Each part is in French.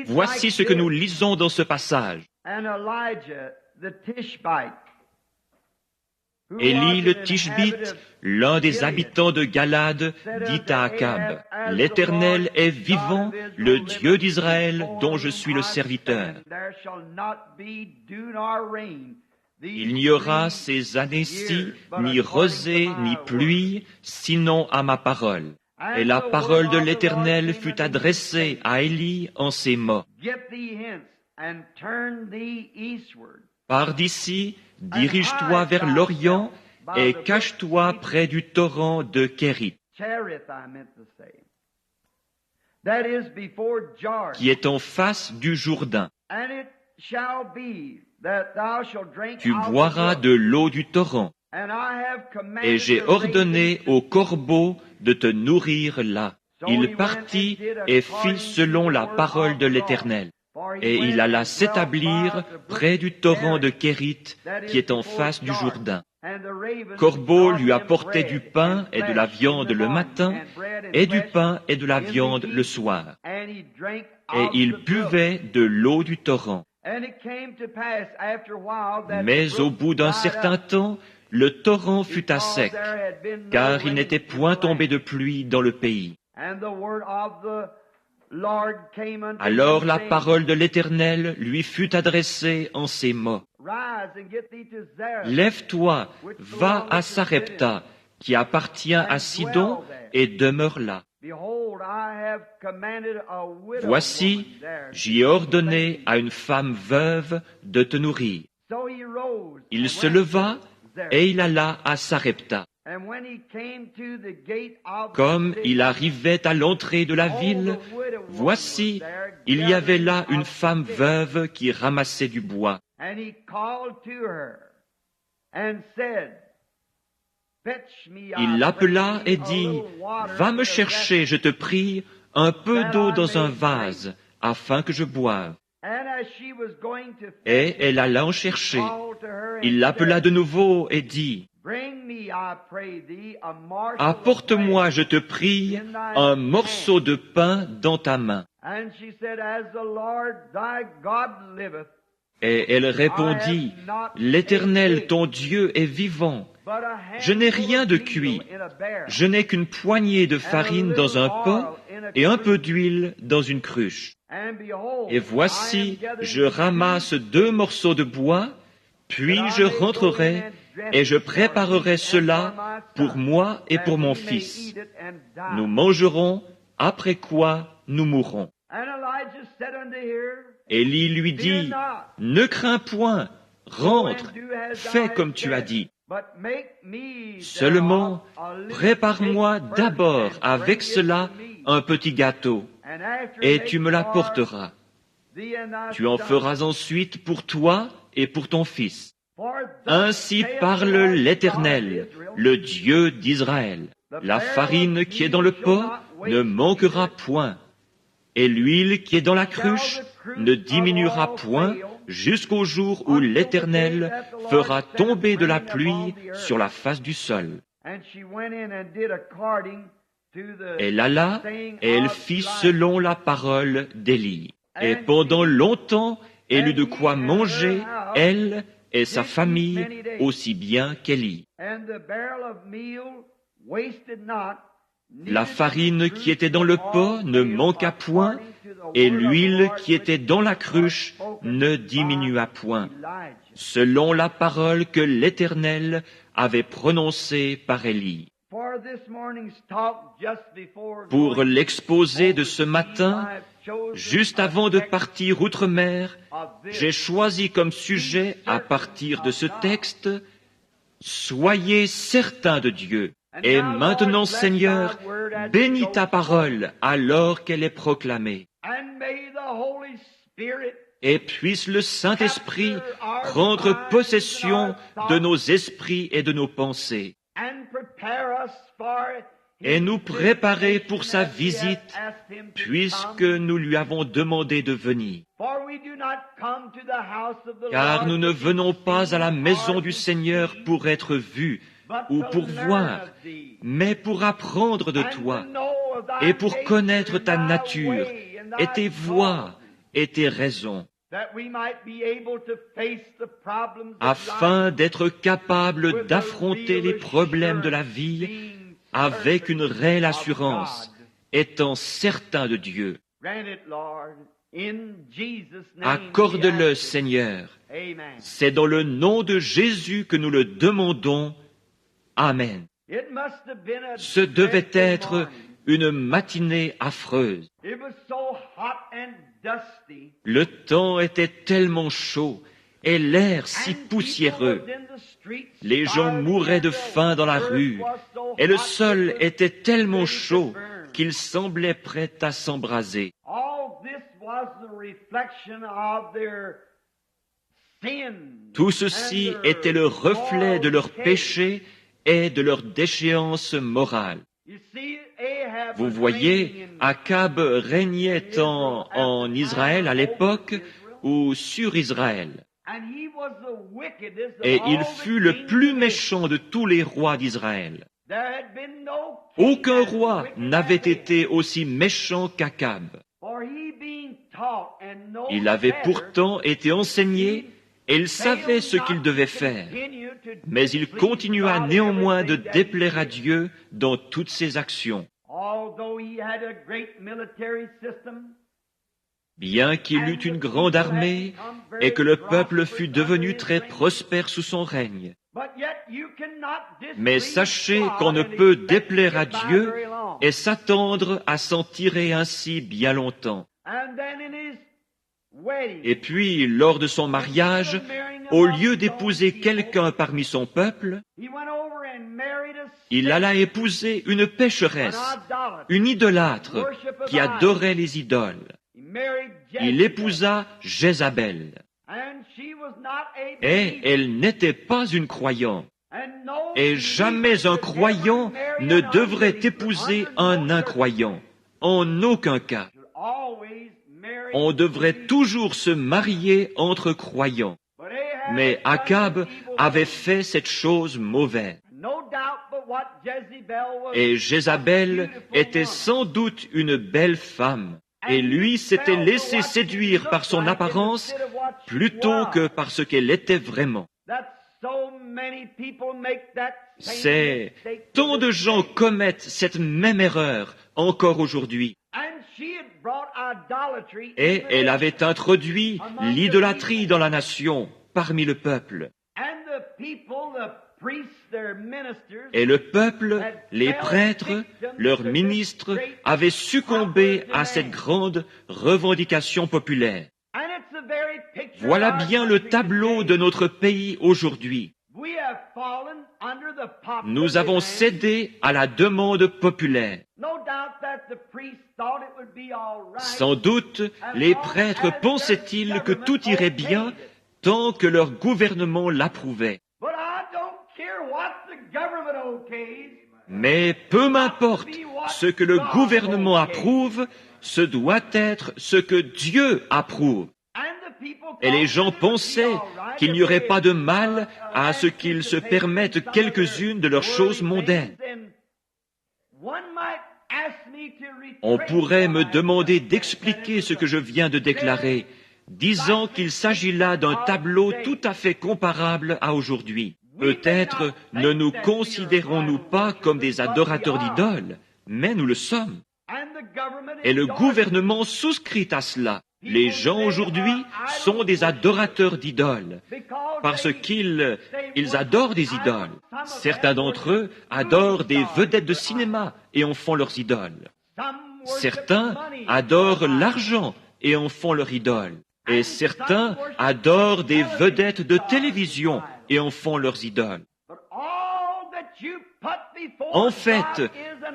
Voici ce que nous lisons dans ce passage. Élie le Tishbite, l'un des habitants de Galade, dit à Akab, « L'Éternel est vivant, le Dieu d'Israël, dont je suis le serviteur. Il n'y aura ces années-ci ni rosée ni pluie, sinon à ma parole. » Et la parole de l'Éternel fut adressée à Élie en ces mots. Pars d'ici, dirige-toi vers l'Orient et cache-toi près du torrent de Kérit, qui est en face du Jourdain. Tu boiras de l'eau du torrent, et j'ai ordonné au corbeau de te nourrir là. Il partit et fit selon la parole de l'Éternel. Et il alla s'établir près du torrent de Kérit, qui est en face du Jourdain. Corbeau lui apportait du pain et de la viande le matin, et du pain et de la viande le soir. Et il buvait de l'eau du torrent. Mais au bout d'un certain temps, le torrent fut à sec, car il n'était point tombé de pluie dans le pays. Alors la parole de l'Éternel lui fut adressée en ces mots. « Lève-toi, va à Sarepta, qui appartient à Sidon, et demeure là. Voici, j'y ai ordonné à une femme veuve de te nourrir. » Il se leva et il alla à Sarepta. Comme il arrivait à l'entrée de la ville, voici, il y avait là une femme veuve qui ramassait du bois. Il l'appela et dit, « Va me chercher, je te prie, un peu d'eau dans un vase, afin que je boive. » Et elle alla en chercher. Il l'appela de nouveau et dit, « Apporte-moi, je te prie, un morceau de pain dans ta main. » Et elle répondit, « L'Éternel, ton Dieu, est vivant. Je n'ai rien de cuit. Je n'ai qu'une poignée de farine dans un pot et un peu d'huile dans une cruche. Et voici, je ramasse 2 morceaux de bois, puis je rentrerai et je préparerai cela pour moi et pour mon fils. Nous mangerons, après quoi nous mourrons. » Élie lui dit, « Ne crains point, rentre, fais comme tu as dit. Seulement, prépare-moi d'abord avec cela un petit gâteau, et tu me l'apporteras. Tu en feras ensuite pour toi et pour ton fils. Ainsi parle l'Éternel, le Dieu d'Israël. La farine qui est dans le pot ne manquera point, et l'huile qui est dans la cruche ne diminuera point jusqu'au jour où l'Éternel fera tomber de la pluie sur la face du sol. Elle alla et elle fit selon la parole d'Élie. Et pendant longtemps, elle eut de quoi manger, elle et sa famille, aussi bien qu'Élie. La farine qui était dans le pot ne manqua point, et l'huile qui était dans la cruche ne diminua point, selon la parole que l'Éternel avait prononcée par Élie. Pour l'exposé de ce matin, juste avant de partir outre-mer, j'ai choisi comme sujet, à partir de ce texte, « Soyez certains de Dieu ». Et maintenant, Seigneur, bénis ta parole alors qu'elle est proclamée. Et puisse le Saint-Esprit prendre possession de nos esprits et de nos pensées, et nous préparer pour sa visite, puisque nous lui avons demandé de venir. Car nous ne venons pas à la maison du Seigneur pour être vus ou pour voir, mais pour apprendre de toi et pour connaître ta nature et tes voies et tes raisons, afin d'être capable d'affronter les problèmes de la vie avec une réelle assurance, étant certain de Dieu. Accorde-le, Seigneur. C'est dans le nom de Jésus que nous le demandons. Amen. Ce devait être une matinée affreuse. Le temps était tellement chaud et l'air si poussiéreux. Les gens mouraient de faim dans la rue et le sol était tellement chaud qu'il semblait prêt à s'embraser. Tout ceci était le reflet de leur péché et de leur déchéance morale. Vous voyez, Akab régnait en Israël à l'époque ou sur Israël. Et il fut le plus méchant de tous les rois d'Israël. Aucun roi n'avait été aussi méchant qu'Akab. Il avait pourtant été enseigné et il savait ce qu'il devait faire. Mais il continua néanmoins de déplaire à Dieu dans toutes ses actions. Bien qu'il eût une grande armée et que le peuple fût devenu très prospère sous son règne. Mais sachez qu'on ne peut déplaire à Dieu et s'attendre à s'en tirer ainsi bien longtemps. Et puis, lors de son mariage, au lieu d'épouser quelqu'un parmi son peuple, il alla épouser une pécheresse, une idolâtre qui adorait les idoles. Il épousa Jézabel. Et elle n'était pas une croyante. Et jamais un croyant ne devrait épouser un incroyant. En aucun cas. On devrait toujours se marier entre croyants. Mais Akab avait fait cette chose mauvaise. Et Jézabel était sans doute une belle femme. Et lui s'était laissé séduire par son apparence plutôt que par ce qu'elle était vraiment. Tant de gens commettent cette même erreur encore aujourd'hui. Et elle avait introduit l'idolâtrie dans la nation, parmi le peuple. Et le peuple, les prêtres, leurs ministres, avaient succombé à cette grande revendication populaire. Voilà bien le tableau de notre pays aujourd'hui. Nous avons cédé à la demande populaire. Sans doute, les prêtres pensaient-ils que tout irait bien tant que leur gouvernement l'approuvait. Mais peu m'importe ce que le gouvernement approuve, ce doit être ce que Dieu approuve. Et les gens pensaient qu'il n'y aurait pas de mal à ce qu'ils se permettent quelques-unes de leurs choses mondaines. On pourrait me demander d'expliquer ce que je viens de déclarer, disant qu'il s'agit là d'un tableau tout à fait comparable à aujourd'hui. Peut-être ne nous considérons-nous pas comme des adorateurs d'idoles, mais nous le sommes. Et le gouvernement souscrit à cela. Les gens aujourd'hui sont des adorateurs d'idoles, parce qu'ils adorent des idoles. Certains d'entre eux adorent des vedettes de cinéma et en font leurs idoles. Certains adorent l'argent et en font leur idole. Et certains adorent des vedettes de télévision et en font leurs idoles. En fait,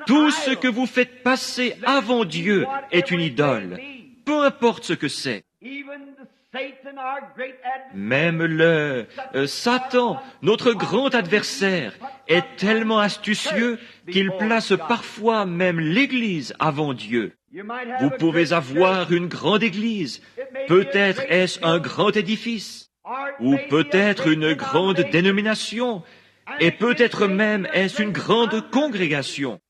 tout ce que vous faites passer avant Dieu est une idole, peu importe ce que c'est. Même le Satan, notre grand adversaire, est tellement astucieux qu'il place parfois même l'Église avant Dieu. Vous pouvez avoir une grande Église, peut-être est-ce un grand édifice, ou peut-être une grande dénomination, et peut-être même est-ce une grande congrégation.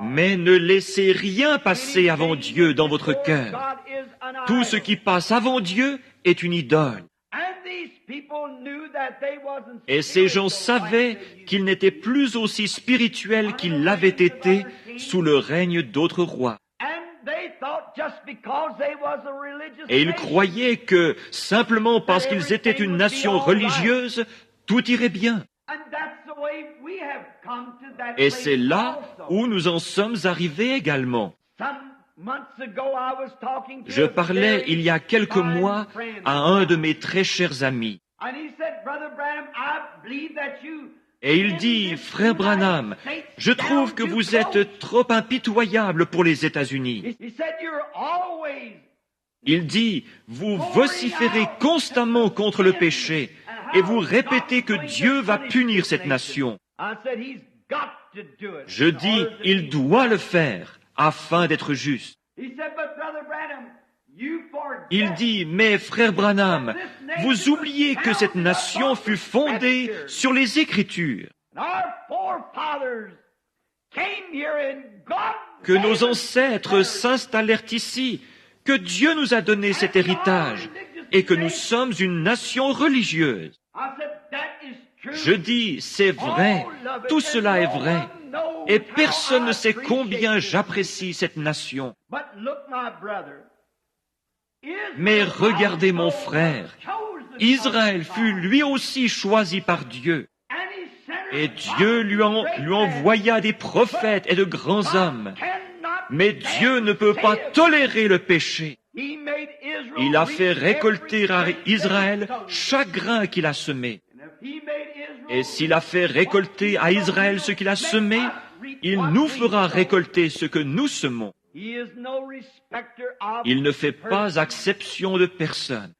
Mais ne laissez rien passer avant Dieu dans votre cœur. Tout ce qui passe avant Dieu est une idole. Et ces gens savaient qu'ils n'étaient plus aussi spirituels qu'ils l'avaient été sous le règne d'autres rois. Et ils croyaient que, simplement parce qu'ils étaient une nation religieuse, tout irait bien. Et c'est là où nous en sommes arrivés également. Je parlais il y a quelques mois à un de mes très chers amis. Et il dit, Frère Branham, je trouve que vous êtes trop impitoyable pour les États-Unis. Il dit, vous vociférez constamment contre le péché et vous répétez que Dieu va punir cette nation. Je dis, il doit le faire afin d'être juste. Il dit, mais frère Branham, vous oubliez que cette nation fut fondée sur les Écritures, que nos ancêtres s'installèrent ici, que Dieu nous a donné cet héritage et que nous sommes une nation religieuse. Je dis, c'est vrai, tout cela est vrai, et personne ne sait combien j'apprécie cette nation. Mais regardez mon frère, Israël fut lui aussi choisi par Dieu, et Dieu lui envoya des prophètes et de grands hommes. Mais Dieu ne peut pas tolérer le péché. Il a fait récolter à Israël chaque grain qu'il a semé. Et s'il a fait récolter à Israël ce qu'il a semé, il nous fera récolter ce que nous semons. Il ne fait pas exception de personne.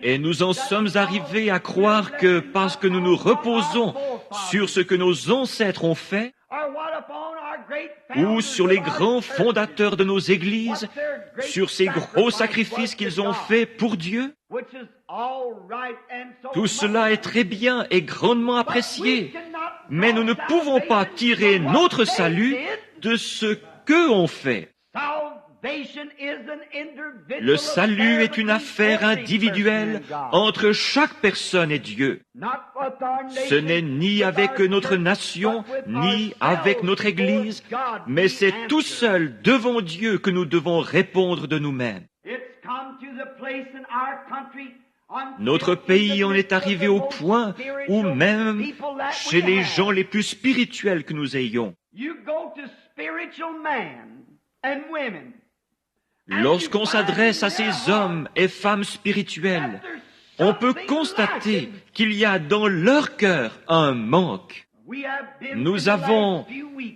Et nous en sommes arrivés à croire que parce que nous nous reposons sur ce que nos ancêtres ont fait, ou sur les grands fondateurs de nos églises, sur ces gros sacrifices qu'ils ont faits pour Dieu, tout cela est très bien et grandement apprécié, mais nous ne pouvons pas tirer notre salut de ce qu'eux ont fait. Le salut est une affaire individuelle entre chaque personne et Dieu. Ce n'est ni avec notre nation, ni avec notre Église, mais c'est tout seul devant Dieu que nous devons répondre de nous-mêmes. Notre pays en est arrivé au point où même chez les gens les plus spirituels que nous ayons, lorsqu'on s'adresse à ces hommes et femmes spirituels, on peut constater qu'il y a dans leur cœur un manque. Nous avons,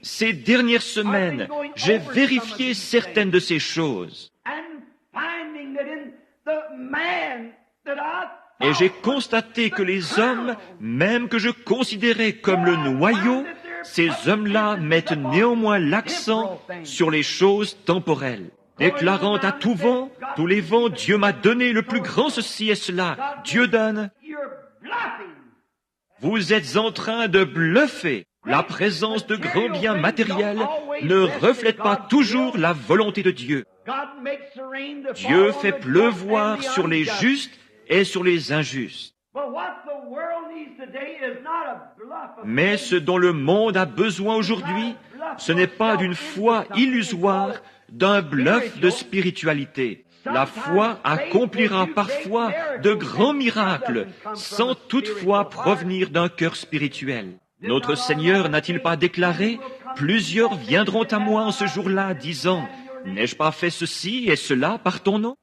ces dernières semaines, j'ai vérifié certaines de ces choses. Et j'ai constaté que les hommes, même que je considérais comme le noyau, ces hommes-là mettent néanmoins l'accent sur les choses temporelles. Déclarant à tout vent, tous les vents, Dieu m'a donné le plus grand ceci et cela. Dieu donne. Vous êtes en train de bluffer. La présence de grands biens matériels ne reflète pas toujours la volonté de Dieu. Dieu fait pleuvoir sur les justes et sur les injustes. Mais ce dont le monde a besoin aujourd'hui, ce n'est pas d'une foi illusoire, d'un bluff de spiritualité. La foi accomplira parfois de grands miracles, sans toutefois provenir d'un cœur spirituel. Notre Seigneur n'a-t-il pas déclaré « Plusieurs viendront à moi en ce jour-là, disant « N'ai-je pas fait ceci et cela par ton nom ?»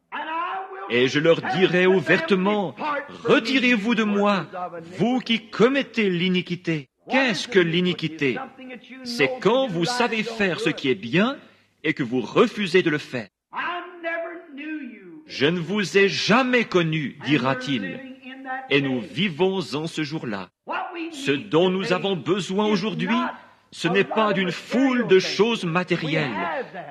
Et je leur dirai ouvertement « Retirez-vous de moi, vous qui commettez l'iniquité. » Qu'est-ce que l'iniquité? C'est quand vous savez faire ce qui est bien et que vous refusez de le faire. Je ne vous ai jamais connu, dira-t-il, et nous vivons en ce jour-là. Ce dont nous avons besoin aujourd'hui, ce n'est pas d'une foule de choses matérielles.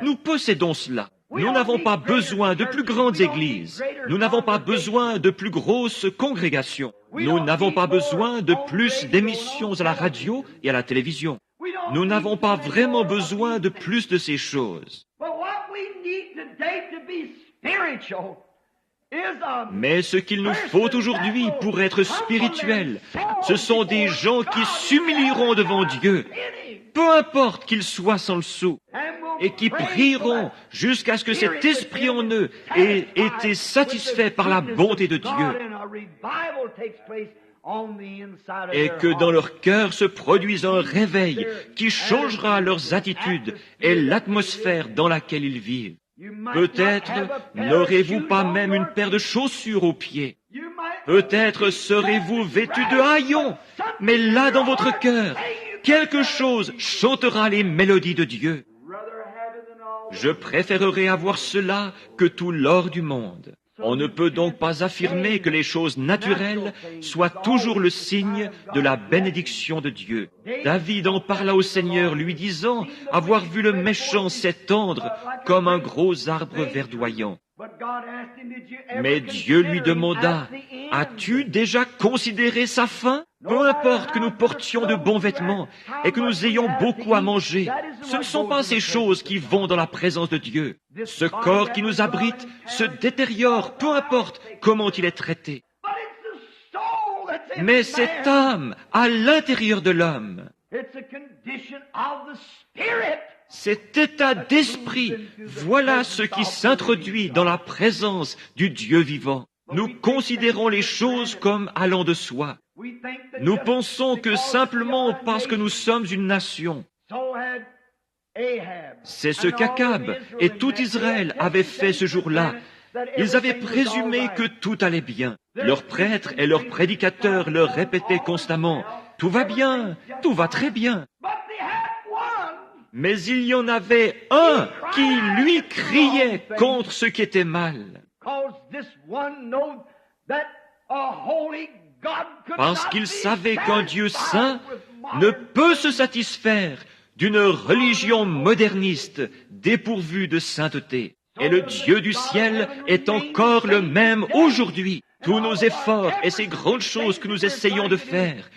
Nous possédons cela. Nous n'avons pas besoin de plus grandes églises. Nous n'avons pas besoin de plus grosses congrégations. Nous n'avons pas besoin de plus d'émissions à la radio et à la télévision. Nous n'avons pas vraiment besoin de plus de ces choses. Mais ce qu'il nous faut aujourd'hui pour être spirituels, ce sont des gens qui s'humilieront devant Dieu, peu importe qu'ils soient sans le sou, et qui prieront jusqu'à ce que cet esprit en eux ait été satisfait par la bonté de Dieu, et que dans leur cœur se produise un réveil qui changera leurs attitudes et l'atmosphère dans laquelle ils vivent. Peut-être n'aurez-vous pas même une paire de chaussures aux pieds. Peut-être serez-vous vêtus de haillons, mais là dans votre cœur, quelque chose chantera les mélodies de Dieu. Je préférerais avoir cela que tout l'or du monde. On ne peut donc pas affirmer que les choses naturelles soient toujours le signe de la bénédiction de Dieu. David en parla au Seigneur, lui disant avoir vu le méchant s'étendre comme un gros arbre verdoyant. Mais Dieu lui demanda, « As-tu déjà considéré sa fin ? Peu importe que nous portions de bons vêtements et que nous ayons beaucoup à manger, ce ne sont pas ces choses qui vont dans la présence de Dieu. Ce corps qui nous abrite se détériore, peu importe comment il est traité. Mais cette âme à l'intérieur de l'homme, cet état d'esprit, voilà ce qui s'introduit dans la présence du Dieu vivant. Nous considérons les choses comme allant de soi. Nous pensons que simplement parce que nous sommes une nation, c'est ce qu'Akab et tout Israël avaient fait ce jour-là. Ils avaient présumé que tout allait bien. Leurs prêtres et leurs prédicateurs leur répétaient constamment, « Tout va bien, tout va très bien. » Mais il y en avait un qui, lui, criait contre ce qui était mal. Parce qu'il savait qu'un Dieu saint ne peut se satisfaire d'une religion moderniste dépourvue de sainteté. Et le Dieu du ciel est encore le même aujourd'hui. Tous nos efforts et ces grandes choses que nous essayons de faire,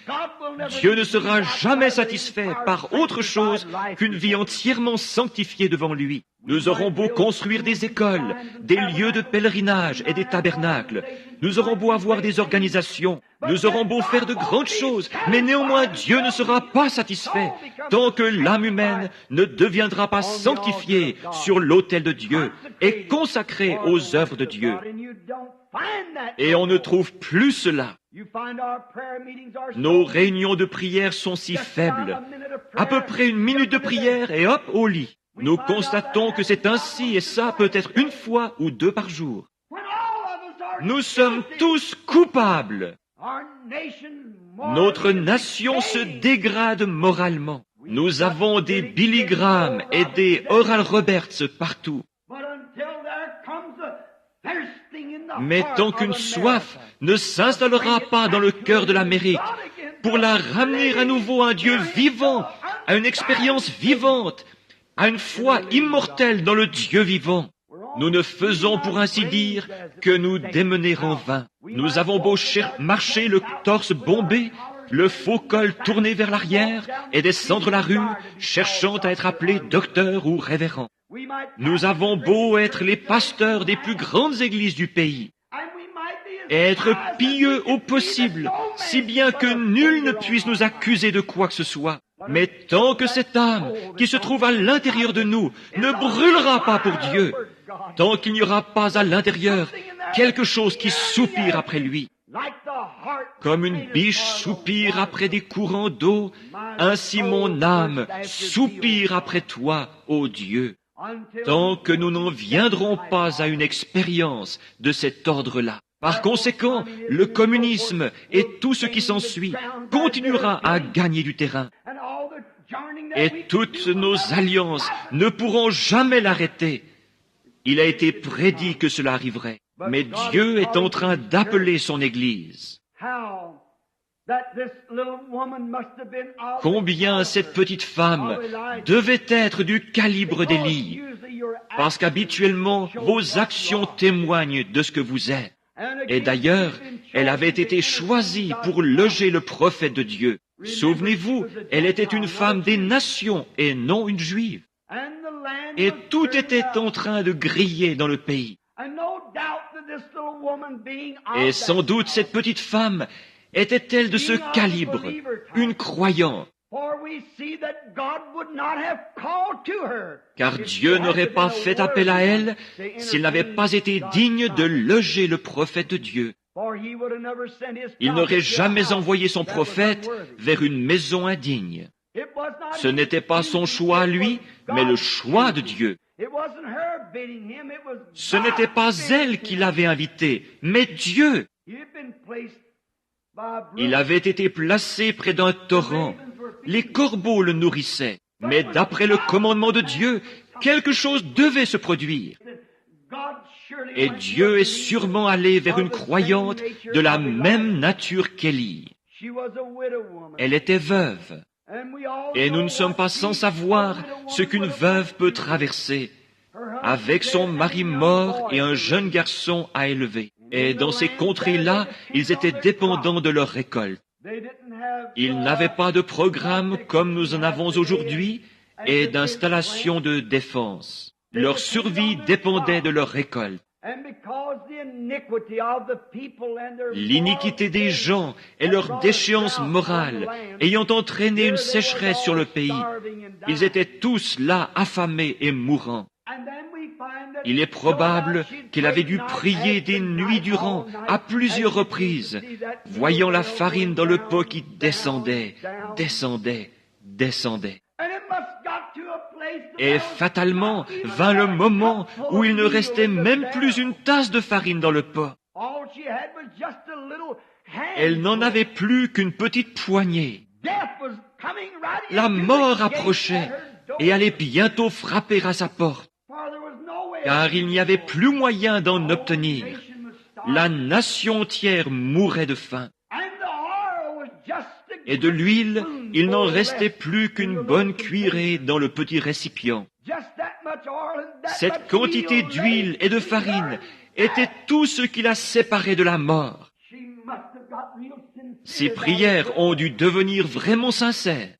Dieu ne sera jamais satisfait par autre chose qu'une vie entièrement sanctifiée devant lui. Nous aurons beau construire des écoles, des lieux de pèlerinage et des tabernacles. Nous aurons beau avoir des organisations. Nous aurons beau faire de grandes choses, mais néanmoins Dieu ne sera pas satisfait tant que l'âme humaine ne deviendra pas sanctifiée sur l'autel de Dieu et consacrée aux œuvres de Dieu. Et on ne trouve plus cela. Nos réunions de prière sont si faibles. À peu près une minute de prière et hop, au lit. Nous constatons que c'est ainsi et ça peut être une fois ou deux par jour. Nous sommes tous coupables. Notre nation se dégrade moralement. Nous avons des Billy Graham et des Oral Roberts partout. Mais tant qu'une soif ne s'installera pas dans le cœur de l'Amérique pour la ramener à nouveau à un Dieu vivant, à une expérience vivante, à une foi immortelle dans le Dieu vivant, nous ne faisons pour ainsi dire que nous démener en vain. Nous avons beau marcher le torse bombé, le faux col tourné vers l'arrière et descendre la rue, cherchant à être appelé docteur ou révérend. Nous avons beau être les pasteurs des plus grandes églises du pays, et être pieux au possible, si bien que nul ne puisse nous accuser de quoi que ce soit. Mais tant que cette âme qui se trouve à l'intérieur de nous ne brûlera pas pour Dieu, tant qu'il n'y aura pas à l'intérieur quelque chose qui soupire après lui, comme une biche soupire après des courants d'eau, ainsi mon âme soupire après toi, ô Dieu. Tant que nous n'en viendrons pas à une expérience de cet ordre-là. Par conséquent, le communisme et tout ce qui s'ensuit continuera à gagner du terrain. Et toutes nos alliances ne pourront jamais l'arrêter. Il a été prédit que cela arriverait. Mais Dieu est en train d'appeler son Église. Combien cette petite femme devait être du calibre d'Élie, parce qu'habituellement, vos actions témoignent de ce que vous êtes. Et d'ailleurs, elle avait été choisie pour loger le prophète de Dieu. Souvenez-vous, elle était une femme des nations et non une juive. Et tout était en train de griller dans le pays. Et sans doute cette petite femme était-elle de ce calibre, une croyante. Car Dieu n'aurait pas fait appel à elle s'il n'avait pas été digne de loger le prophète de Dieu. Il n'aurait jamais envoyé son prophète vers une maison indigne. Ce n'était pas son choix à lui, mais le choix de Dieu. Ce n'était pas elle qui l'avait invité, mais Dieu. Il avait été placé près d'un torrent. Les corbeaux le nourrissaient. Mais d'après le commandement de Dieu, quelque chose devait se produire. Et Dieu est sûrement allé vers une croyante de la même nature qu'Élie. Elle était veuve. Et nous ne sommes pas sans savoir ce qu'une veuve peut traverser, avec son mari mort et un jeune garçon à élever. Et dans ces contrées-là, ils étaient dépendants de leur récolte. Ils n'avaient pas de programme comme nous en avons aujourd'hui et d'installation de défense. Leur survie dépendait de leur récolte. L'iniquité des gens et leur déchéance morale ayant entraîné une sécheresse sur le pays, ils étaient tous là affamés et mourants. Il est probable qu'elle avait dû prier des nuits durant, à plusieurs reprises, voyant la farine dans le pot qui descendait, descendait, descendait. Et fatalement vint le moment où il ne restait même plus une tasse de farine dans le pot. Elle n'en avait plus qu'une petite poignée. La mort approchait et allait bientôt frapper à sa porte. Car il n'y avait plus moyen d'en obtenir. La nation entière mourait de faim. Et de l'huile, il n'en restait plus qu'une bonne cuillerée dans le petit récipient. Cette quantité d'huile et de farine était tout ce qui la séparait de la mort. Ses prières ont dû devenir vraiment sincères.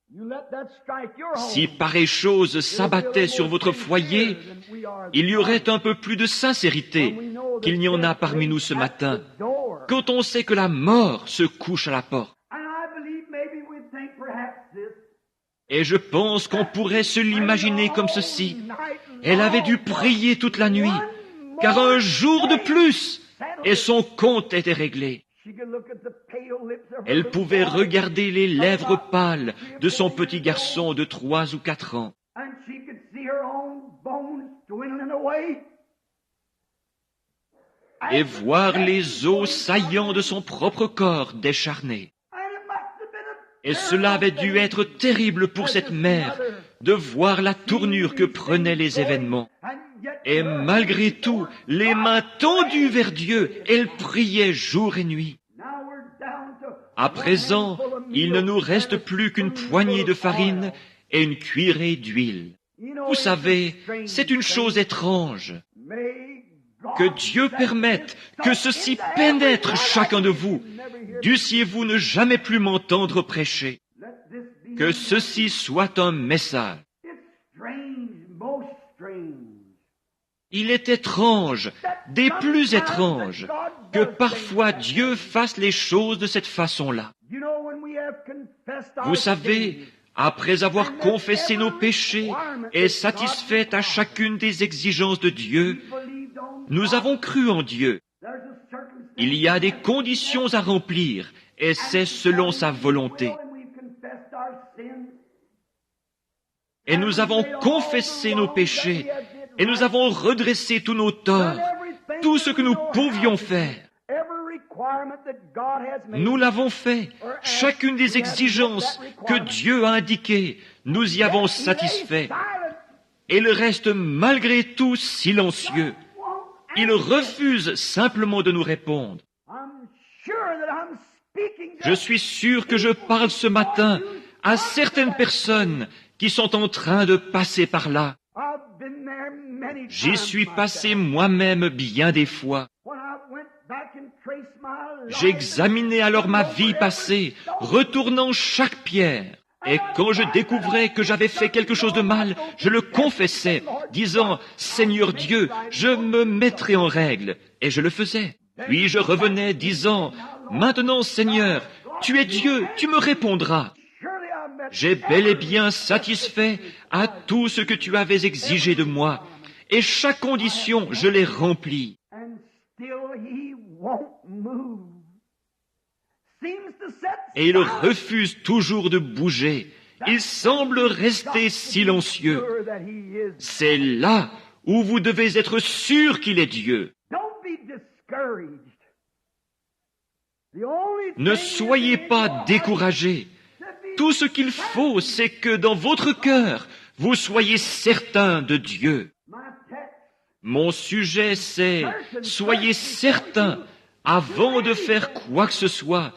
Si pareille chose s'abattait sur votre foyer, il y aurait un peu plus de sincérité qu'il n'y en a parmi nous ce matin, quand on sait que la mort se couche à la porte. Et je pense qu'on pourrait se l'imaginer comme ceci. Elle avait dû prier toute la nuit, car un jour de plus, et son compte était réglé. Elle pouvait regarder les lèvres pâles de son petit garçon de 3 ou 4 ans. Et voir les os saillants de son propre corps décharnés. Et cela avait dû être terrible pour cette mère de voir la tournure que prenaient les événements. Et malgré tout, les mains tendues vers Dieu, elle priait jour et nuit. À présent, il ne nous reste plus qu'une poignée de farine et une cuillerée d'huile. Vous savez, c'est une chose étrange. Que Dieu permette que ceci pénètre chacun de vous. Dussiez-vous ne jamais plus m'entendre prêcher. Que ceci soit un message. Il est étrange, des plus étranges, que parfois Dieu fasse les choses de cette façon-là. Vous savez, après avoir confessé nos péchés et satisfait à chacune des exigences de Dieu, nous avons cru en Dieu. Il y a des conditions à remplir, et c'est selon sa volonté. Et nous avons confessé nos péchés, et nous avons redressé tous nos torts, tout ce que nous pouvions faire. Nous l'avons fait. Chacune des exigences que Dieu a indiquées, nous y avons satisfait. Et il reste malgré tout silencieux. Il refuse simplement de nous répondre. Je suis sûr que je parle ce matin à certaines personnes qui sont en train de passer par là. J'y suis passé moi-même bien des fois. J'examinais alors ma vie passée, retournant chaque pierre. Et quand je découvrais que j'avais fait quelque chose de mal, je le confessais, disant, « Seigneur Dieu, je me mettrai en règle. » Et je le faisais. Puis je revenais, disant, « Maintenant, Seigneur, tu es Dieu, tu me répondras. » J'ai bel et bien satisfait à tout ce que tu avais exigé de moi, et chaque condition, je l'ai remplie. Et il refuse toujours de bouger. Il semble rester silencieux. C'est là où vous devez être sûr qu'il est Dieu. Ne soyez pas découragés. Tout ce qu'il faut, c'est que dans votre cœur, vous soyez certain de Dieu. Mon sujet, c'est « Soyez certain, avant de faire quoi que ce soit,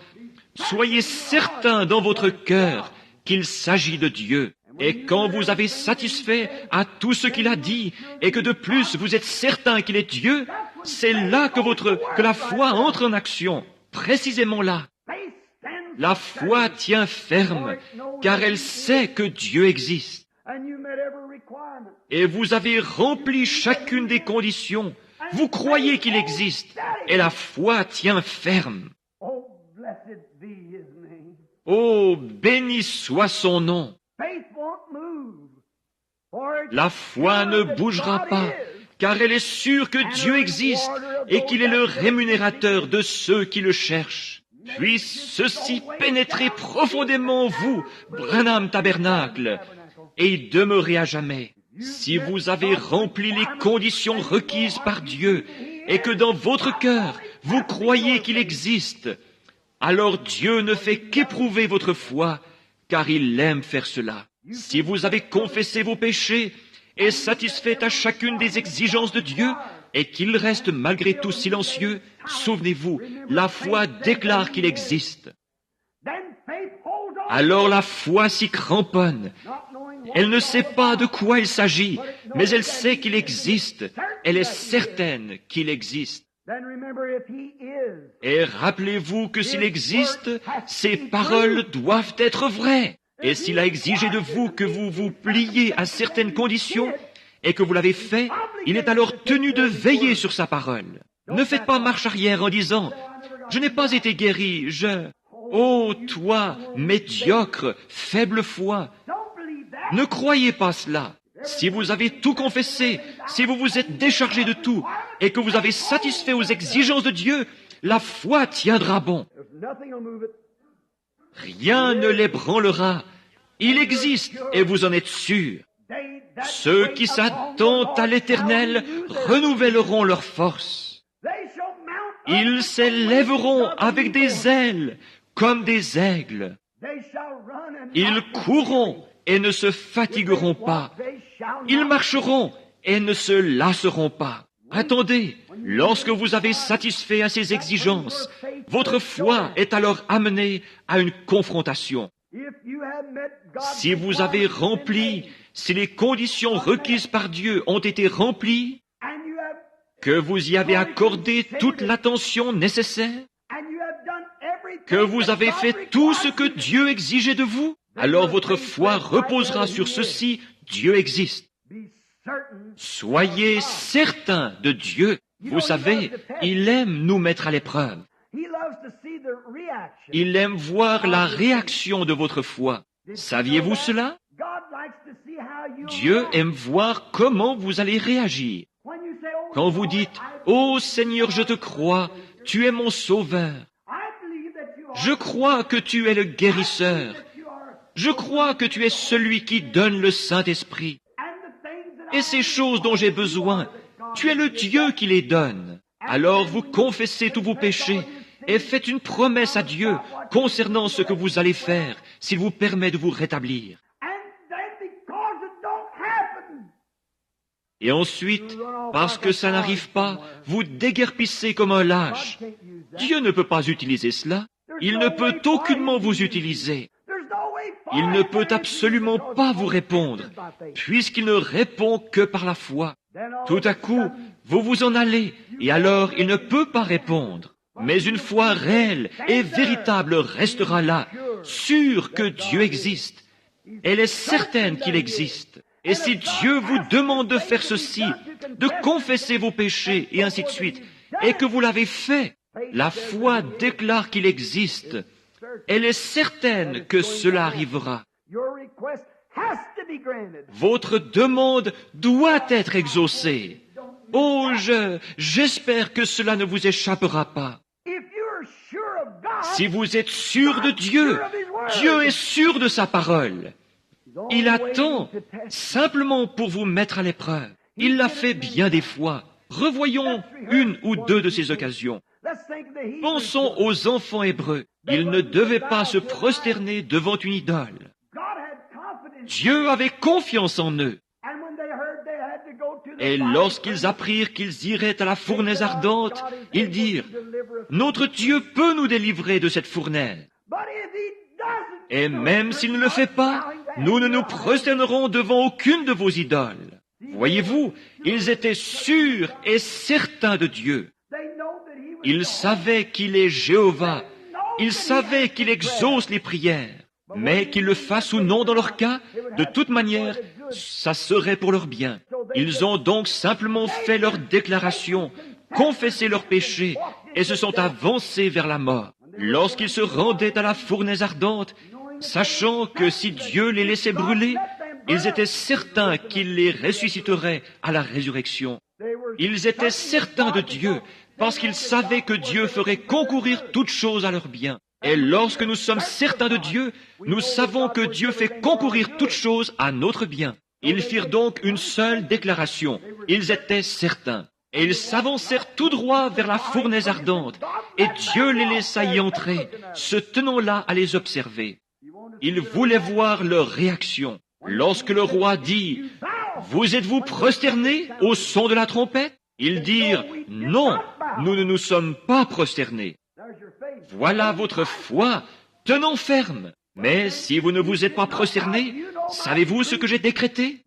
soyez certain dans votre cœur qu'il s'agit de Dieu. Et quand vous avez satisfait à tout ce qu'il a dit, et que de plus vous êtes certain qu'il est Dieu, c'est là que la foi entre en action, précisément là. La foi tient ferme, car elle sait que Dieu existe. Et vous avez rempli chacune des conditions. Vous croyez qu'il existe, et la foi tient ferme. Oh, béni soit son nom. La foi ne bougera pas, car elle est sûre que Dieu existe et qu'il est le rémunérateur de ceux qui le cherchent. Puisse ceci pénétrer profondément en vous, Branham Tabernacle, et y demeurer à jamais. Si vous avez rempli les conditions requises par Dieu et que dans votre cœur, vous croyez qu'il existe, alors Dieu ne fait qu'éprouver votre foi, car il aime faire cela. Si vous avez confessé vos péchés et satisfait à chacune des exigences de Dieu, et qu'il reste malgré tout silencieux, souvenez-vous, la foi déclare qu'il existe. Alors la foi s'y cramponne. Elle ne sait pas de quoi il s'agit, mais elle sait qu'il existe. Elle est certaine qu'il existe. Et rappelez-vous que s'il existe, ses paroles doivent être vraies. Et s'il a exigé de vous que vous vous pliez à certaines conditions, et que vous l'avez fait, il est alors tenu de veiller sur sa parole. Ne faites pas marche arrière en disant, « Je n'ai pas été guéri, Oh, toi, médiocre, faible foi !» Ne croyez pas cela. Si vous avez tout confessé, si vous vous êtes déchargé de tout, et que vous avez satisfait aux exigences de Dieu, la foi tiendra bon. Rien ne l'ébranlera. Il existe, et vous en êtes sûrs. Ceux qui s'attendent à l'Éternel renouvelleront leur force. Ils s'élèveront avec des ailes, comme des aigles. Ils courront et ne se fatigueront pas. Ils marcheront et ne se lasseront pas. Attendez, lorsque vous avez satisfait à ces exigences, votre foi est alors amenée à une confrontation. Si vous avez rempli, si les conditions requises par Dieu ont été remplies, que vous y avez accordé toute l'attention nécessaire, que vous avez fait tout ce que Dieu exigeait de vous, alors votre foi reposera sur ceci, Dieu existe. Soyez certains de Dieu. Vous savez, il aime nous mettre à l'épreuve. Il aime voir la réaction de votre foi. Saviez-vous cela? Dieu aime voir comment vous allez réagir. Quand vous dites, « Oh Seigneur, je te crois, tu es mon sauveur. Je crois que tu es le guérisseur. Je crois que tu es celui qui donne le Saint-Esprit. Et ces choses dont j'ai besoin, tu es le Dieu qui les donne. » Alors vous confessez tous vos péchés et faites une promesse à Dieu concernant ce que vous allez faire s'il vous permet de vous rétablir. Et ensuite, parce que ça n'arrive pas, vous déguerpissez comme un lâche. Dieu ne peut pas utiliser cela. Il ne peut aucunement vous utiliser. Il ne peut absolument pas vous répondre, puisqu'il ne répond que par la foi. Tout à coup, vous vous en allez, et alors il ne peut pas répondre. Mais une foi réelle et véritable restera là, sûre que Dieu existe. Elle est certaine qu'il existe. Et si Dieu vous demande de faire ceci, de confesser vos péchés, et ainsi de suite, et que vous l'avez fait, la foi déclare qu'il existe. Elle est certaine que cela arrivera. Votre demande doit être exaucée. Oh, j'espère que cela ne vous échappera pas. Si vous êtes sûr de Dieu, Dieu est sûr de sa parole. Il attend simplement pour vous mettre à l'épreuve. Il l'a fait bien des fois. Revoyons une ou deux de ces occasions. Pensons aux enfants hébreux. Ils ne devaient pas se prosterner devant une idole. Dieu avait confiance en eux. Et lorsqu'ils apprirent qu'ils iraient à la fournaise ardente, ils dirent, « Notre Dieu peut nous délivrer de cette fournaise. Et même s'il ne le fait pas, nous ne nous prosternerons devant aucune de vos idoles. » Voyez-vous, ils étaient sûrs et certains de Dieu. Ils savaient qu'il est Jéhovah. Ils savaient qu'il exauce les prières. Mais qu'ils le fassent ou non dans leur cas, de toute manière, ça serait pour leur bien. Ils ont donc simplement fait leur déclaration, confessé leurs péchés et se sont avancés vers la mort. Lorsqu'ils se rendaient à la fournaise ardente, sachant que si Dieu les laissait brûler, ils étaient certains qu'il les ressusciterait à la résurrection. Ils étaient certains de Dieu parce qu'ils savaient que Dieu ferait concourir toutes choses à leur bien. Et lorsque nous sommes certains de Dieu, nous savons que Dieu fait concourir toutes choses à notre bien. Ils firent donc une seule déclaration. Ils étaient certains. Et ils s'avancèrent tout droit vers la fournaise ardente. Et Dieu les laissa y entrer, se tenant là à les observer. Ils voulaient voir leur réaction. Lorsque le roi dit, « Vous êtes-vous prosternés au son de la trompette ?» Ils dirent, « Non, nous ne nous sommes pas prosternés. » Voilà votre foi, tenons ferme. Mais si vous ne vous êtes pas prosternés, savez-vous ce que j'ai décrété?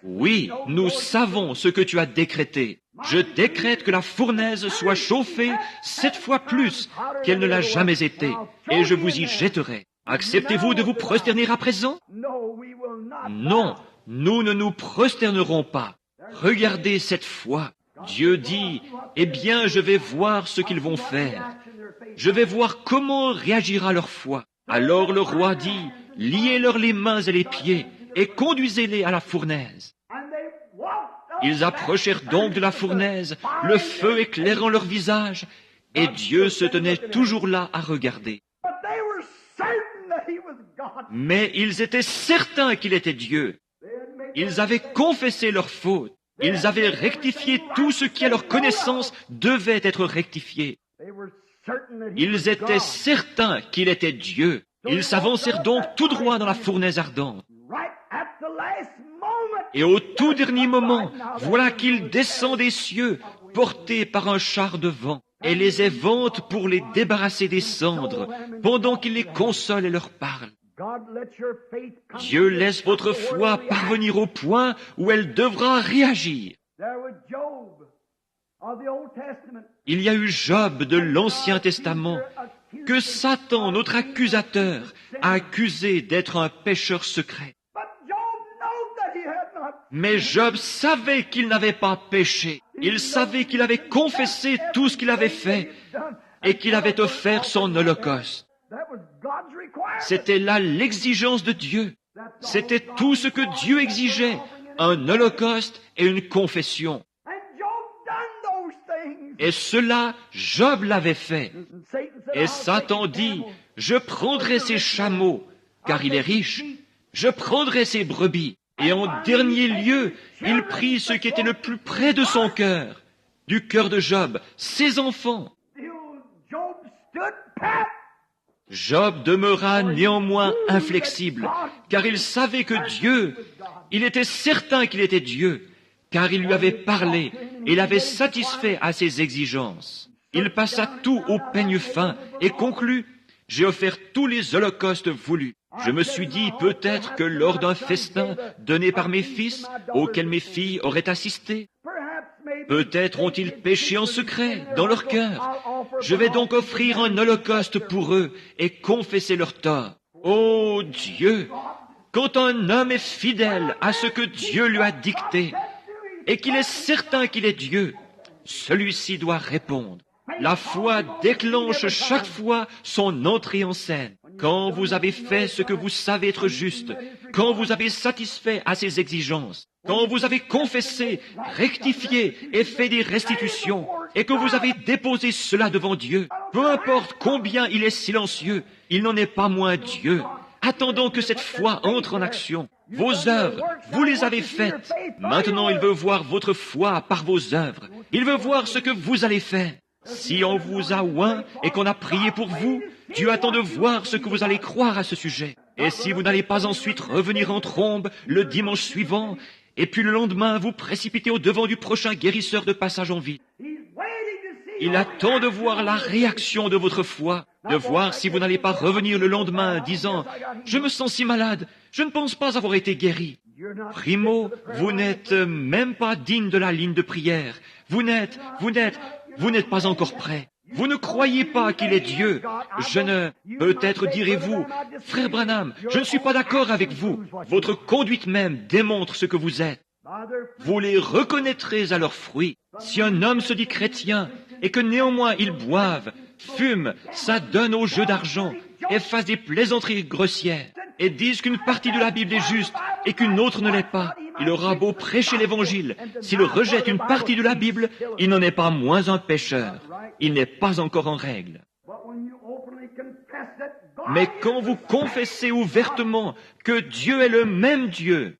Oui, nous savons ce que tu as décrété. Je décrète que la fournaise soit chauffée 7 fois plus qu'elle ne l'a jamais été, et je vous y jetterai. Acceptez-vous de vous prosterner à présent? Non, nous ne nous prosternerons pas. Regardez cette foi. Dieu dit, eh bien, je vais voir ce qu'ils vont faire. Je vais voir comment réagira leur foi. Alors le roi dit, liez-leur les mains et les pieds et conduisez-les à la fournaise. Ils approchèrent donc de la fournaise, le feu éclairant leur visage, et Dieu se tenait toujours là à regarder. Mais ils étaient certains qu'il était Dieu. Ils avaient confessé leurs fautes. Ils avaient rectifié tout ce qui, à leur connaissance, devait être rectifié. Ils étaient certains qu'il était Dieu. Ils s'avancèrent donc tout droit dans la fournaise ardente. Et au tout dernier moment, voilà qu'il descend des cieux, porté par un char de vent, et les évente pour les débarrasser des cendres, pendant qu'il les console et leur parle. Dieu laisse votre foi parvenir au point où elle devra réagir. Il y a eu Job de l'Ancien Testament, que Satan, notre accusateur, a accusé d'être un pécheur secret. Mais Job savait qu'il n'avait pas péché. Il savait qu'il avait confessé tout ce qu'il avait fait et qu'il avait offert son holocauste. C'était là l'exigence de Dieu. C'était tout ce que Dieu exigeait, un holocauste et une confession. Et cela, Job l'avait fait. Et Satan dit, « Je prendrai ses chameaux, car il est riche. Je prendrai ses brebis. » Et en dernier lieu, il prit ce qui était le plus près de son cœur, du cœur de Job, ses enfants. Job demeura néanmoins inflexible, car il savait que Dieu, il était certain qu'il était Dieu, car il lui avait parlé et l'avait satisfait à ses exigences. Il passa tout au peigne fin et conclut, « J'ai offert tous les holocaustes voulus. » Je me suis dit peut-être que lors d'un festin donné par mes fils, auquel mes filles auraient assisté, peut-être ont-ils péché en secret, dans leur cœur. Je vais donc offrir un holocauste pour eux et confesser leurs torts. Ô Dieu, quand un homme est fidèle à ce que Dieu lui a dicté et qu'il est certain qu'il est Dieu, celui-ci doit répondre. La foi déclenche chaque fois son entrée en scène. Quand vous avez fait ce que vous savez être juste, quand vous avez satisfait à ses exigences, quand vous avez confessé, rectifié et fait des restitutions, et que vous avez déposé cela devant Dieu, peu importe combien il est silencieux, il n'en est pas moins Dieu. Attendons que cette foi entre en action. Vos œuvres, vous les avez faites. Maintenant, il veut voir votre foi par vos œuvres. Il veut voir ce que vous allez faire. Si on vous a oint et qu'on a prié pour vous, Dieu attend de voir ce que vous allez croire à ce sujet. Et si vous n'allez pas ensuite revenir en trombe le dimanche suivant, et puis le lendemain vous précipiter au devant du prochain guérisseur de passage en vie, il attend de voir la réaction de votre foi, de voir si vous n'allez pas revenir le lendemain disant « Je me sens si malade, je ne pense pas avoir été guéri ». Primo, vous n'êtes même pas digne de la ligne de prière. Vous n'êtes pas encore prêt. Vous ne croyez pas qu'il est Dieu. Peut-être direz-vous, frère Branham, je ne suis pas d'accord avec vous. Votre conduite même démontre ce que vous êtes. Vous les reconnaîtrez à leurs fruits. Si un homme se dit chrétien et que néanmoins il boive, fume, s'adonne au jeu d'argent et fasse des plaisanteries grossières et dise qu'une partie de la Bible est juste et qu'une autre ne l'est pas, il aura beau prêcher l'Évangile. S'il rejette une partie de la Bible, il n'en est pas moins un pécheur. Il n'est pas encore en règle. Mais quand vous confessez ouvertement que Dieu est le même Dieu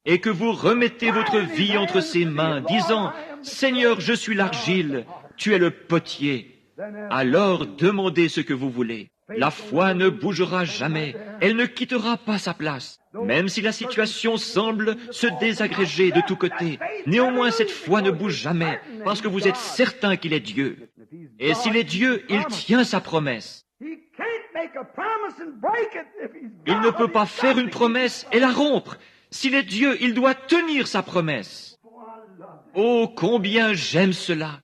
et que vous remettez votre vie entre ses mains, disant « Seigneur, je suis l'argile, tu es le potier », alors demandez ce que vous voulez. La foi ne bougera jamais, elle ne quittera pas sa place. Même si la situation semble se désagréger de tous côtés, néanmoins cette foi ne bouge jamais, parce que vous êtes certain qu'il est Dieu. Et s'il est Dieu, il tient sa promesse. Il ne peut pas faire une promesse et la rompre. S'il est Dieu, il doit tenir sa promesse. Oh, combien j'aime cela!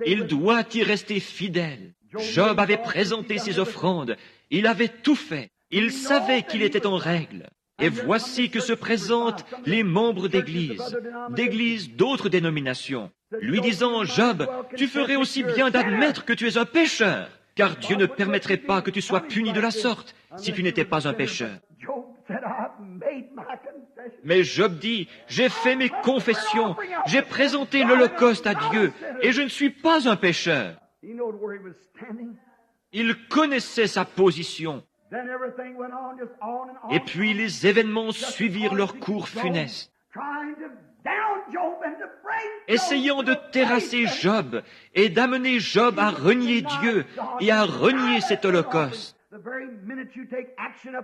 Il doit y rester fidèle. Job avait présenté ses offrandes. Il avait tout fait. Il savait qu'il était en règle. Et voici que se présentent les membres d'églises d'autres dénominations, lui disant, « Job, tu ferais aussi bien d'admettre que tu es un pécheur, car Dieu ne permettrait pas que tu sois puni de la sorte si tu n'étais pas un pécheur. » Mais Job dit, « J'ai fait mes confessions, j'ai présenté l'Holocauste à Dieu, et je ne suis pas un pécheur. » Il connaissait sa position. Et puis les événements suivirent leur cours funeste, essayant de terrasser Job et d'amener Job à renier Dieu et à renier cet holocauste.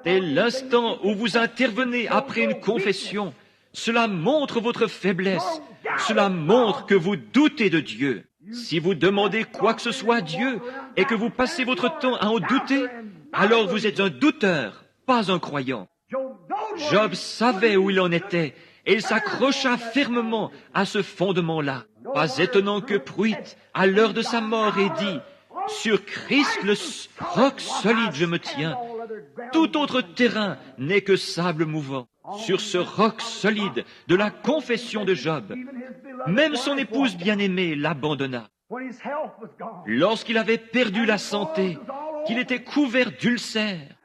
Dès l'instant où vous intervenez après une confession, cela montre votre faiblesse, cela montre que vous doutez de Dieu. Si vous demandez quoi que ce soit à Dieu et que vous passez votre temps à en douter, alors vous êtes un douteur, pas un croyant. Job savait où il en était et il s'accrocha fermement à ce fondement-là. Pas étonnant que Pruitt, à l'heure de sa mort, ait dit « Sur Christ, le roc solide, je me tiens. Tout autre terrain n'est que sable mouvant. » Sur ce roc solide de la confession de Job, même son épouse bien-aimée l'abandonna. Lorsqu'il avait perdu la santé, qu'il était couvert d'ulcères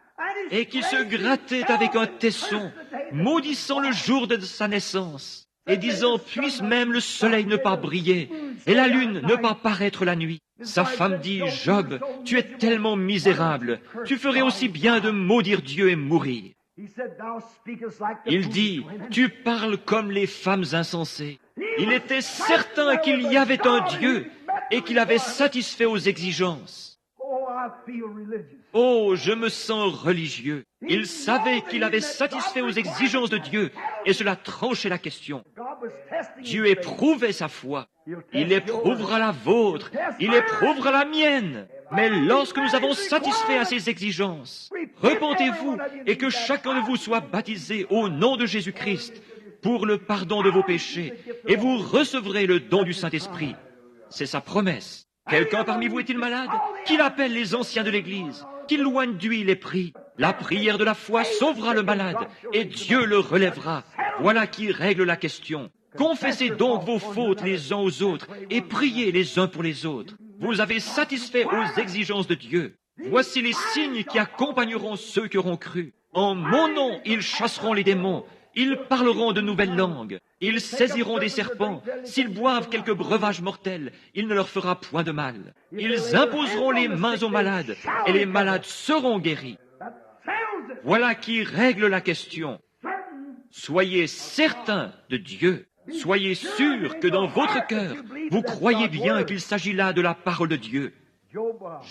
et qu'il se grattait avec un tesson, maudissant le jour de sa naissance et disant « Puisse même le soleil ne pas briller et la lune ne pas paraître la nuit. » Sa femme dit « Job, tu es tellement misérable, tu ferais aussi bien de maudire Dieu et mourir. » Il dit, tu parles comme les femmes insensées. Il était certain qu'il y avait un Dieu et qu'il avait satisfait aux exigences. Oh, je me sens religieux. Il savait qu'il avait satisfait aux exigences de Dieu et cela tranchait la question. Dieu éprouvait sa foi. Il éprouvera la vôtre. Il éprouvera la mienne. Mais lorsque nous avons satisfait à ses exigences, repentez-vous et que chacun de vous soit baptisé au nom de Jésus-Christ pour le pardon de vos péchés, et vous recevrez le don du Saint-Esprit. C'est sa promesse. Quelqu'un parmi vous est-il malade? Qu'il appelle les anciens de l'Église, qu'il loigne d'huile et prie. La prière de la foi sauvera le malade, et Dieu le relèvera. Voilà qui règle la question. Confessez donc vos fautes les uns aux autres, et priez les uns pour les autres. Vous avez satisfait aux exigences de Dieu. Voici les signes qui accompagneront ceux qui auront cru. En mon nom, ils chasseront les démons. Ils parleront de nouvelles langues. Ils saisiront des serpents. S'ils boivent quelques breuvages mortels, il ne leur fera point de mal. Ils imposeront les mains aux malades, et les malades seront guéris. Voilà qui règle la question. Soyez certains de Dieu. Soyez sûrs que dans votre cœur, vous croyez bien qu'il s'agit là de la parole de Dieu.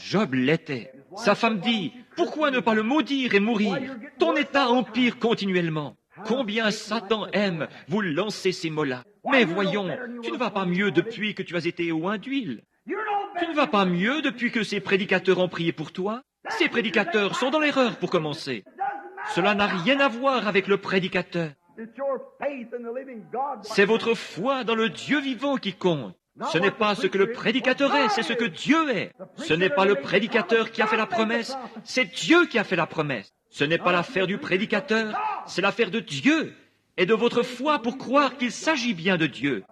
Job l'était. Sa femme dit, « Pourquoi ne pas le maudire et mourir? Ton état empire continuellement. » Combien Satan aime vous lancer ces mots-là. Mais voyons, tu ne vas pas mieux depuis que tu as été oint d'huile. Tu ne vas pas mieux depuis que ces prédicateurs ont prié pour toi. Ces prédicateurs sont dans l'erreur pour commencer. Cela n'a rien à voir avec le prédicateur. C'est votre foi dans le Dieu vivant qui compte. Ce n'est pas ce que le prédicateur est, c'est ce que Dieu est. Ce n'est pas le prédicateur qui a fait la promesse, c'est Dieu qui a fait la promesse. Ce n'est pas l'affaire du prédicateur, c'est l'affaire de Dieu et de votre foi pour croire qu'il s'agit bien de Dieu.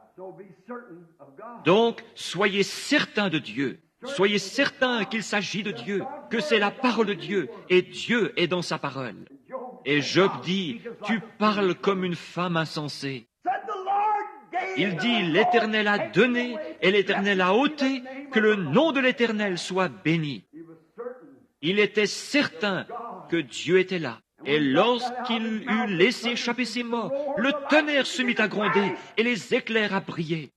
Donc, soyez certains de Dieu. Soyez certains qu'il s'agit de Dieu, que c'est la parole de Dieu et Dieu est dans sa parole. Et Job dit, « Tu parles comme une femme insensée. » Il dit, « L'Éternel a donné et l'Éternel a ôté, que le nom de l'Éternel soit béni. » Il était certain que Dieu était là. Et lorsqu'il eut laissé échapper ses mots, le tonnerre se mit à gronder et les éclairs à briller.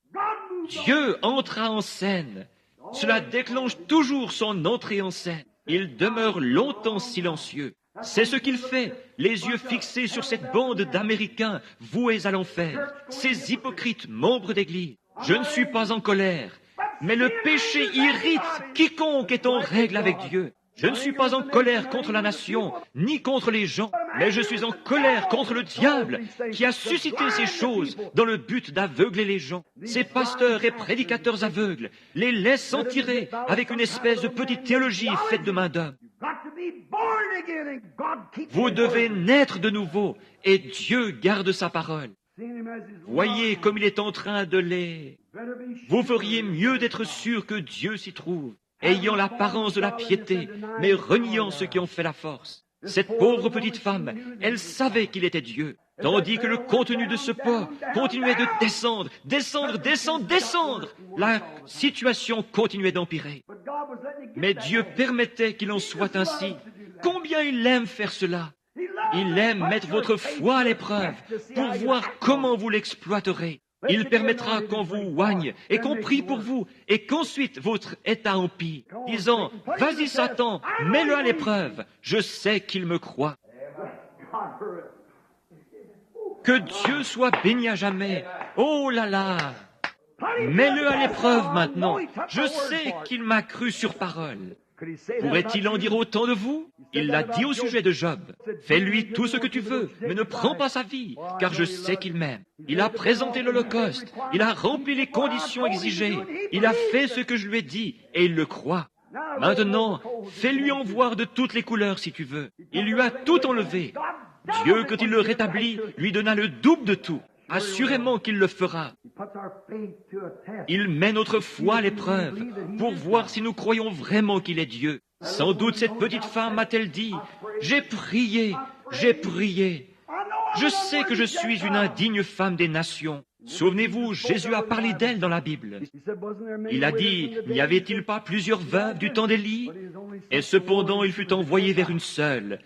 Dieu entra en scène. Cela déclenche toujours son entrée en scène. Il demeure longtemps silencieux. C'est ce qu'il fait, les yeux fixés sur cette bande d'Américains voués à l'enfer, ces hypocrites membres d'Église. Je ne suis pas en colère, mais le péché irrite quiconque est en règle avec Dieu. Je ne suis pas en colère contre la nation, ni contre les gens, mais je suis en colère contre le diable qui a suscité ces choses dans le but d'aveugler les gens. Ces pasteurs et prédicateurs aveugles les laissent en tirer avec une espèce de petite théologie faite de main d'homme. Vous devez naître de nouveau et Dieu garde sa parole. Voyez comme il est en train de les... Vous feriez mieux d'être sûr que Dieu s'y trouve, ayant l'apparence de la piété, mais reniant ceux qui ont fait la force. Cette pauvre petite femme, elle savait qu'il était Dieu, tandis que le contenu de ce pot continuait de descendre, descendre, descendre, descendre. La situation continuait d'empirer. Mais Dieu permettait qu'il en soit ainsi. Combien il aime faire cela. Il aime mettre votre foi à l'épreuve pour voir comment vous l'exploiterez. Il permettra qu'on vous oigne et qu'on prie pour vous et qu'ensuite votre état empire, disant, « Vas-y Satan, mets-le à l'épreuve, je sais qu'il me croit. » Que Dieu soit béni à jamais. Oh là là! Mets-le à l'épreuve maintenant. Je sais qu'il m'a cru sur parole. Pourrait-il en dire autant de vous? Il l'a dit au sujet de Job. Fais-lui tout ce que tu veux, mais ne prends pas sa vie, car je sais qu'il m'aime. Il a présenté l'Holocauste, il a rempli les conditions exigées, il a fait ce que je lui ai dit, et il le croit. Maintenant, fais-lui en voir de toutes les couleurs si tu veux. Il lui a tout enlevé. Dieu, quand il le rétablit, lui donna le double de tout. Assurément qu'il le fera. Il met notre foi à l'épreuve pour voir si nous croyons vraiment qu'il est Dieu. Sans doute cette petite femme a-t-elle dit, « J'ai prié, j'ai prié. Je sais que je suis une indigne femme des nations. » Souvenez-vous, Jésus a parlé d'elle dans la Bible. Il a dit, « N'y avait-il pas plusieurs veuves du temps d'Élie? Et cependant il fut envoyé vers une seule,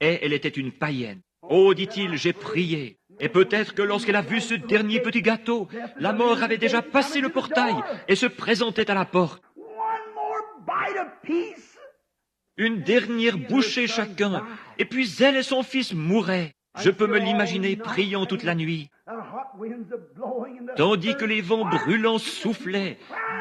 et elle était une païenne. Oh, dit-il, j'ai prié. » Et peut-être que lorsqu'elle a vu ce dernier petit gâteau, la mort avait déjà passé le portail et se présentait à la porte. Une dernière bouchée chacun, et puis elle et son fils mouraient. Je peux me l'imaginer priant toute la nuit. tandis que les vents brûlants soufflaient,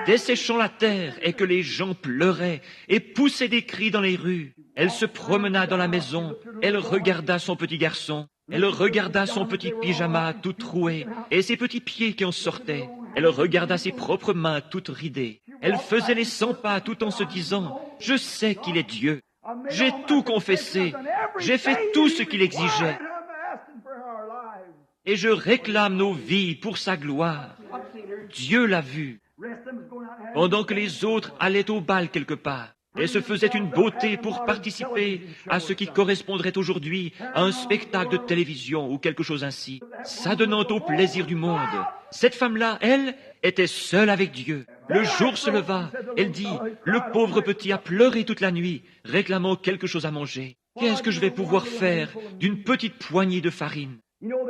desséchant la terre, et que les gens pleuraient et poussaient des cris dans les rues. Elle se promena dans la maison, elle regarda son petit garçon, elle regarda son petit pyjama tout troué et ses petits pieds qui en sortaient. Elle regarda ses propres mains toutes ridées. Elle faisait les 100 pas tout en se disant « Je sais qu'il est Dieu. J'ai tout confessé. J'ai fait tout ce qu'il exigeait. Et je réclame nos vies pour sa gloire. » Dieu l'a vu. Pendant que les autres allaient au bal quelque part et se faisaient une beauté pour participer à ce qui correspondrait aujourd'hui à un spectacle de télévision ou quelque chose ainsi, s'adonnant au plaisir du monde. Cette femme-là, elle, était seule avec Dieu. Le jour se leva, elle dit, « Le pauvre petit a pleuré toute la nuit, réclamant quelque chose à manger. Qu'est-ce que je vais pouvoir faire d'une petite poignée de farine ?»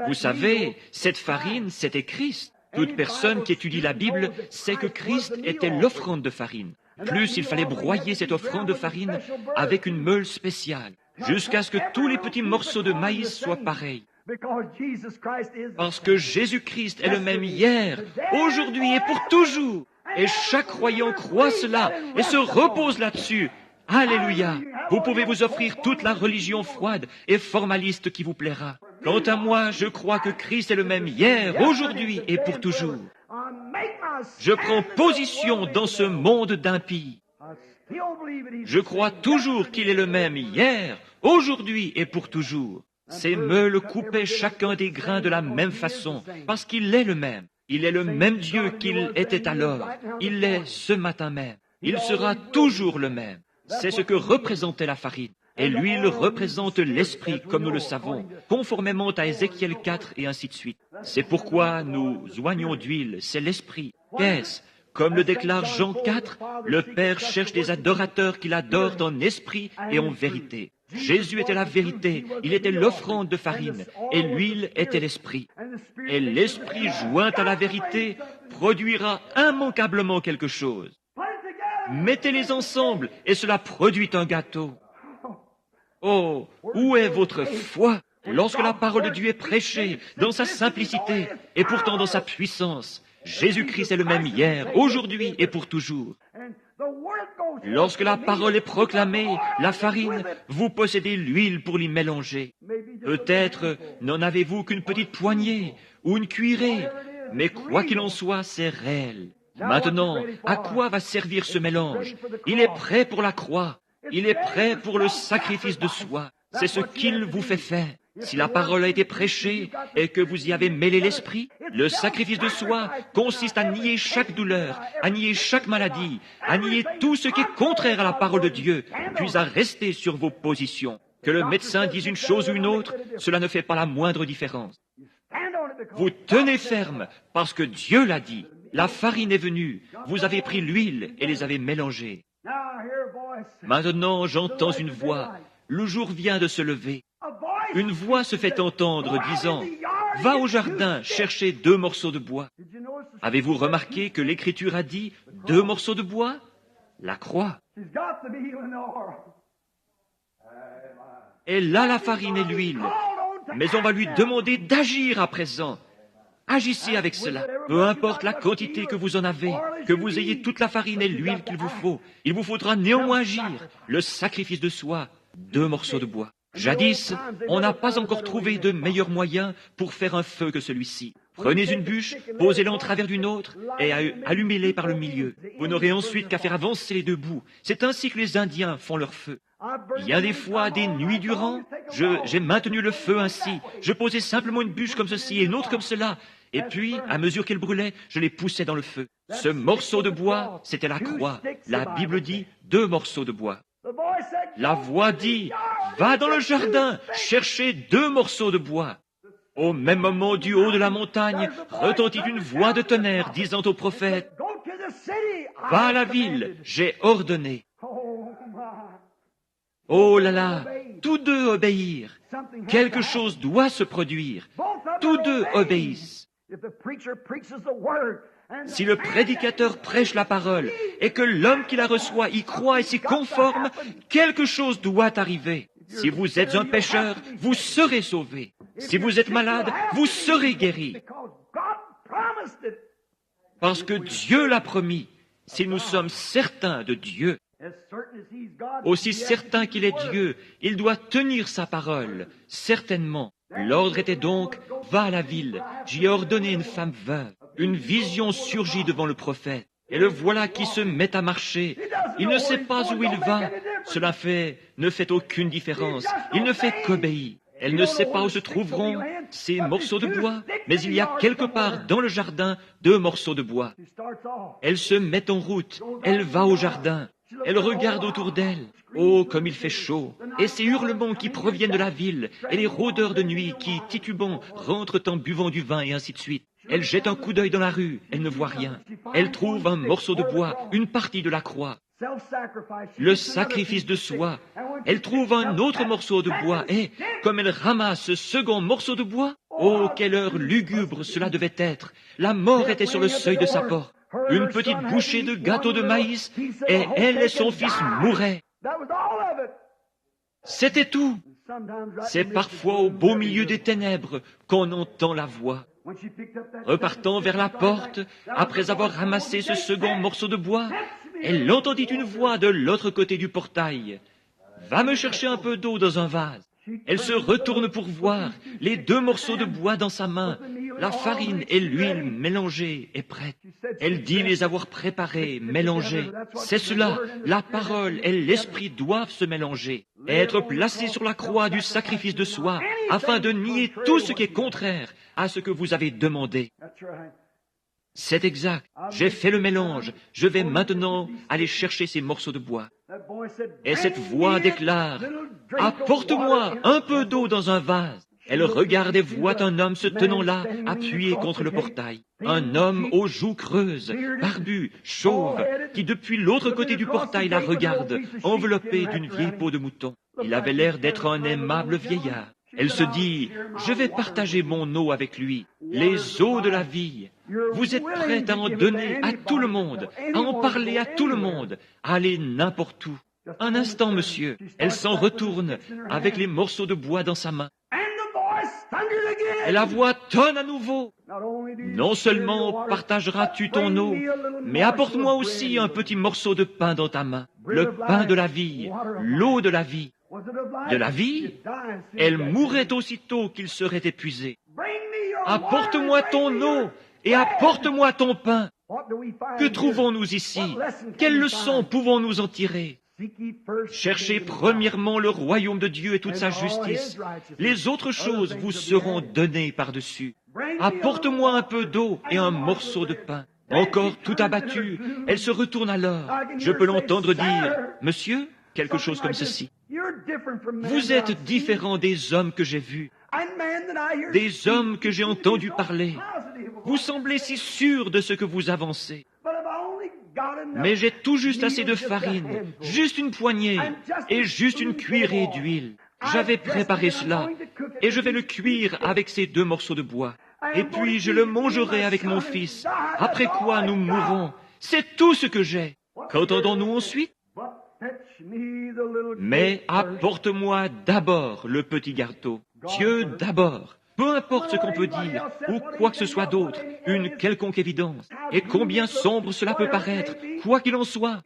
Vous savez, cette farine, c'était Christ. Toute personne qui étudie la Bible sait que Christ était l'offrande de farine. Plus il fallait broyer cette offrande de farine avec une meule spéciale, jusqu'à ce que tous les petits morceaux de maïs soient pareils. Parce que Jésus-Christ est le même hier, aujourd'hui et pour toujours. Et chaque croyant croit cela et se repose là-dessus. Alléluia! Vous pouvez vous offrir toute la religion froide et formaliste qui vous plaira. Quant à moi, je crois que Christ est le même hier, aujourd'hui et pour toujours. Je prends position dans ce monde d'impies. Je crois toujours qu'il est le même hier, aujourd'hui et pour toujours. Ces meules coupaient chacun des grains de la même façon, parce qu'il est le même. Il est le même Dieu qu'il était alors. Il l'est ce matin même. Il sera toujours le même. C'est ce que représentait la farine. Et l'huile représente l'esprit, comme nous le savons, conformément à Ézéchiel 4 et ainsi de suite. C'est pourquoi nous oignons d'huile, c'est l'esprit. Qu'est-ce? Comme le déclare Jean 4, le Père cherche des adorateurs qui l'adorent en esprit et en vérité. Jésus était la vérité, il était l'offrande de farine, et l'huile était l'esprit. Et l'esprit joint à la vérité produira immanquablement quelque chose. Mettez-les ensemble et cela produit un gâteau. Oh, où est votre foi lorsque la parole de Dieu est prêchée dans sa simplicité et pourtant dans sa puissance? Jésus-Christ est le même hier, aujourd'hui et pour toujours. Lorsque la parole est proclamée, la farine, vous possédez l'huile pour l'y mélanger. Peut-être n'en avez-vous qu'une petite poignée ou une cuillerée, mais quoi qu'il en soit, c'est réel. Maintenant, à quoi va servir ce mélange? Il est prêt pour la croix. Il est prêt pour le sacrifice de soi. C'est ce qu'il vous fait faire. Si la parole a été prêchée et que vous y avez mêlé l'esprit, le sacrifice de soi consiste à nier chaque douleur, à nier chaque maladie, à nier tout ce qui est contraire à la parole de Dieu, puis à rester sur vos positions. Que le médecin dise une chose ou une autre, cela ne fait pas la moindre différence. Vous tenez ferme parce que Dieu l'a dit. La farine est venue, vous avez pris l'huile et les avez mélangées. Maintenant, j'entends une voix. Le jour vient de se lever. Une voix se fait entendre disant, « Va au jardin chercher 2 morceaux de bois. » Avez-vous remarqué que l'Écriture a dit 2 morceaux de bois? La croix. Elle a la farine et l'huile, mais on va lui demander d'agir à présent. Agissez avec cela. Peu importe la quantité que vous en avez, que vous ayez toute la farine et l'huile qu'il vous faut, il vous faudra néanmoins agir. Le sacrifice de soi, 2 morceaux de bois. Jadis, on n'a pas encore trouvé de meilleur moyen pour faire un feu que celui-ci. Prenez une bûche, posez-la en travers d'une autre et allumez-les par le milieu. Vous n'aurez ensuite qu'à faire avancer les 2 bouts. C'est ainsi que les Indiens font leur feu. Il y a des fois, des nuits durant, j'ai maintenu le feu ainsi. Je posais simplement une bûche comme ceci et une autre comme cela. Et puis, à mesure qu'elle brûlait, je les poussais dans le feu. Ce morceau de bois, c'était la croix. La Bible dit 2 morceaux de bois. La voix dit, va dans le jardin, chercher 2 morceaux de bois. Au même moment, du haut de la montagne, retentit une voix de tonnerre disant au prophète, va à la ville, j'ai ordonné. Oh là là, tous 2 obéirent. Quelque chose doit se produire. Tous 2 obéissent. Si le prédicateur prêche la parole et que l'homme qui la reçoit y croit et s'y conforme, quelque chose doit arriver. Si vous êtes un pécheur, vous serez sauvé. Si vous êtes malade, vous serez guéri. Parce que Dieu l'a promis. Si nous sommes certains de Dieu, aussi certain qu'il est Dieu, il doit tenir sa parole, certainement. L'ordre était donc, va à la ville, j'y ai ordonné une femme veuve. Une vision surgit devant le prophète, et le voilà qui se met à marcher. Il ne sait pas où il va, cela ne fait aucune différence, il ne fait qu'obéir. Elle ne sait pas où se trouveront ces morceaux de bois, mais il y a quelque part dans le jardin 2 morceaux de bois. Elle se met en route, elle va au jardin, elle regarde autour d'elle. Oh, comme il fait chaud! Et ces hurlements qui proviennent de la ville, et les rôdeurs de nuit qui, titubant, rentrent en buvant du vin, et ainsi de suite. Elle jette un coup d'œil dans la rue, elle ne voit rien. Elle trouve un morceau de bois, une partie de la croix, le sacrifice de soi. Elle trouve un autre morceau de bois, et, comme elle ramasse ce second morceau de bois, oh, quelle heure lugubre cela devait être! La mort était sur le seuil de sa porte. Une petite bouchée de gâteau de maïs, et elle et son fils mouraient. C'était tout. C'est parfois au beau milieu des ténèbres qu'on entend la voix. Repartant vers la porte, après avoir ramassé ce second morceau de bois, elle entendit une voix de l'autre côté du portail. « Va me chercher un peu d'eau dans un vase. » Elle se retourne pour voir les 2 morceaux de bois dans sa main. La farine et l'huile mélangées est prête. Elle dit les avoir préparés, mélangés. C'est cela, la parole et l'esprit doivent se mélanger, et être placés sur la croix du sacrifice de soi, afin de nier tout ce qui est contraire à ce que vous avez demandé. C'est exact. J'ai fait le mélange. Je vais maintenant aller chercher ces morceaux de bois. Et cette voix déclare, « Apporte-moi un peu d'eau dans un vase. » Elle regarde et voit un homme se tenant là, appuyé contre le portail. Un homme aux joues creuses, barbu, chauve, qui depuis l'autre côté du portail la regarde, enveloppé d'une vieille peau de mouton. Il avait l'air d'être un aimable vieillard. Elle se dit, je vais partager mon eau avec lui, les eaux de la vie. Vous êtes prête à en donner à tout le monde, à en parler à tout le monde, à aller n'importe où. Un instant, monsieur, elle s'en retourne avec les morceaux de bois dans sa main. Et la voix tonne à nouveau. Non seulement partageras-tu ton eau, mais apporte-moi aussi un petit morceau de pain dans ta main, le pain de la vie, l'eau de la vie. De la vie, elle mourrait aussitôt qu'il serait épuisé. Apporte-moi ton eau et apporte-moi ton pain. Que trouvons-nous ici? Quelle leçon pouvons-nous en tirer? Cherchez premièrement le royaume de Dieu et toute sa justice. Les autres choses vous seront données par-dessus. Apporte-moi un peu d'eau et un morceau de pain. Encore tout abattue, elle se retourne alors. Je peux l'entendre dire, « Monsieur ?» quelque chose comme ceci. Vous êtes différent des hommes que j'ai vus, des hommes que j'ai entendus parler. Vous semblez si sûr de ce que vous avancez. Mais j'ai tout juste assez de farine, juste une poignée et juste une cuillerée d'huile. J'avais préparé cela et je vais le cuire avec ces 2 morceaux de bois. Et puis je le mangerai avec mon fils, après quoi nous mourrons. C'est tout ce que j'ai. Qu'entendons-nous ensuite? Mais apporte-moi d'abord le petit gâteau. Dieu d'abord. Peu importe ce qu'on peut dire, ou quoi que ce soit d'autre, une quelconque évidence. Et combien sombre cela peut paraître, quoi qu'il en soit.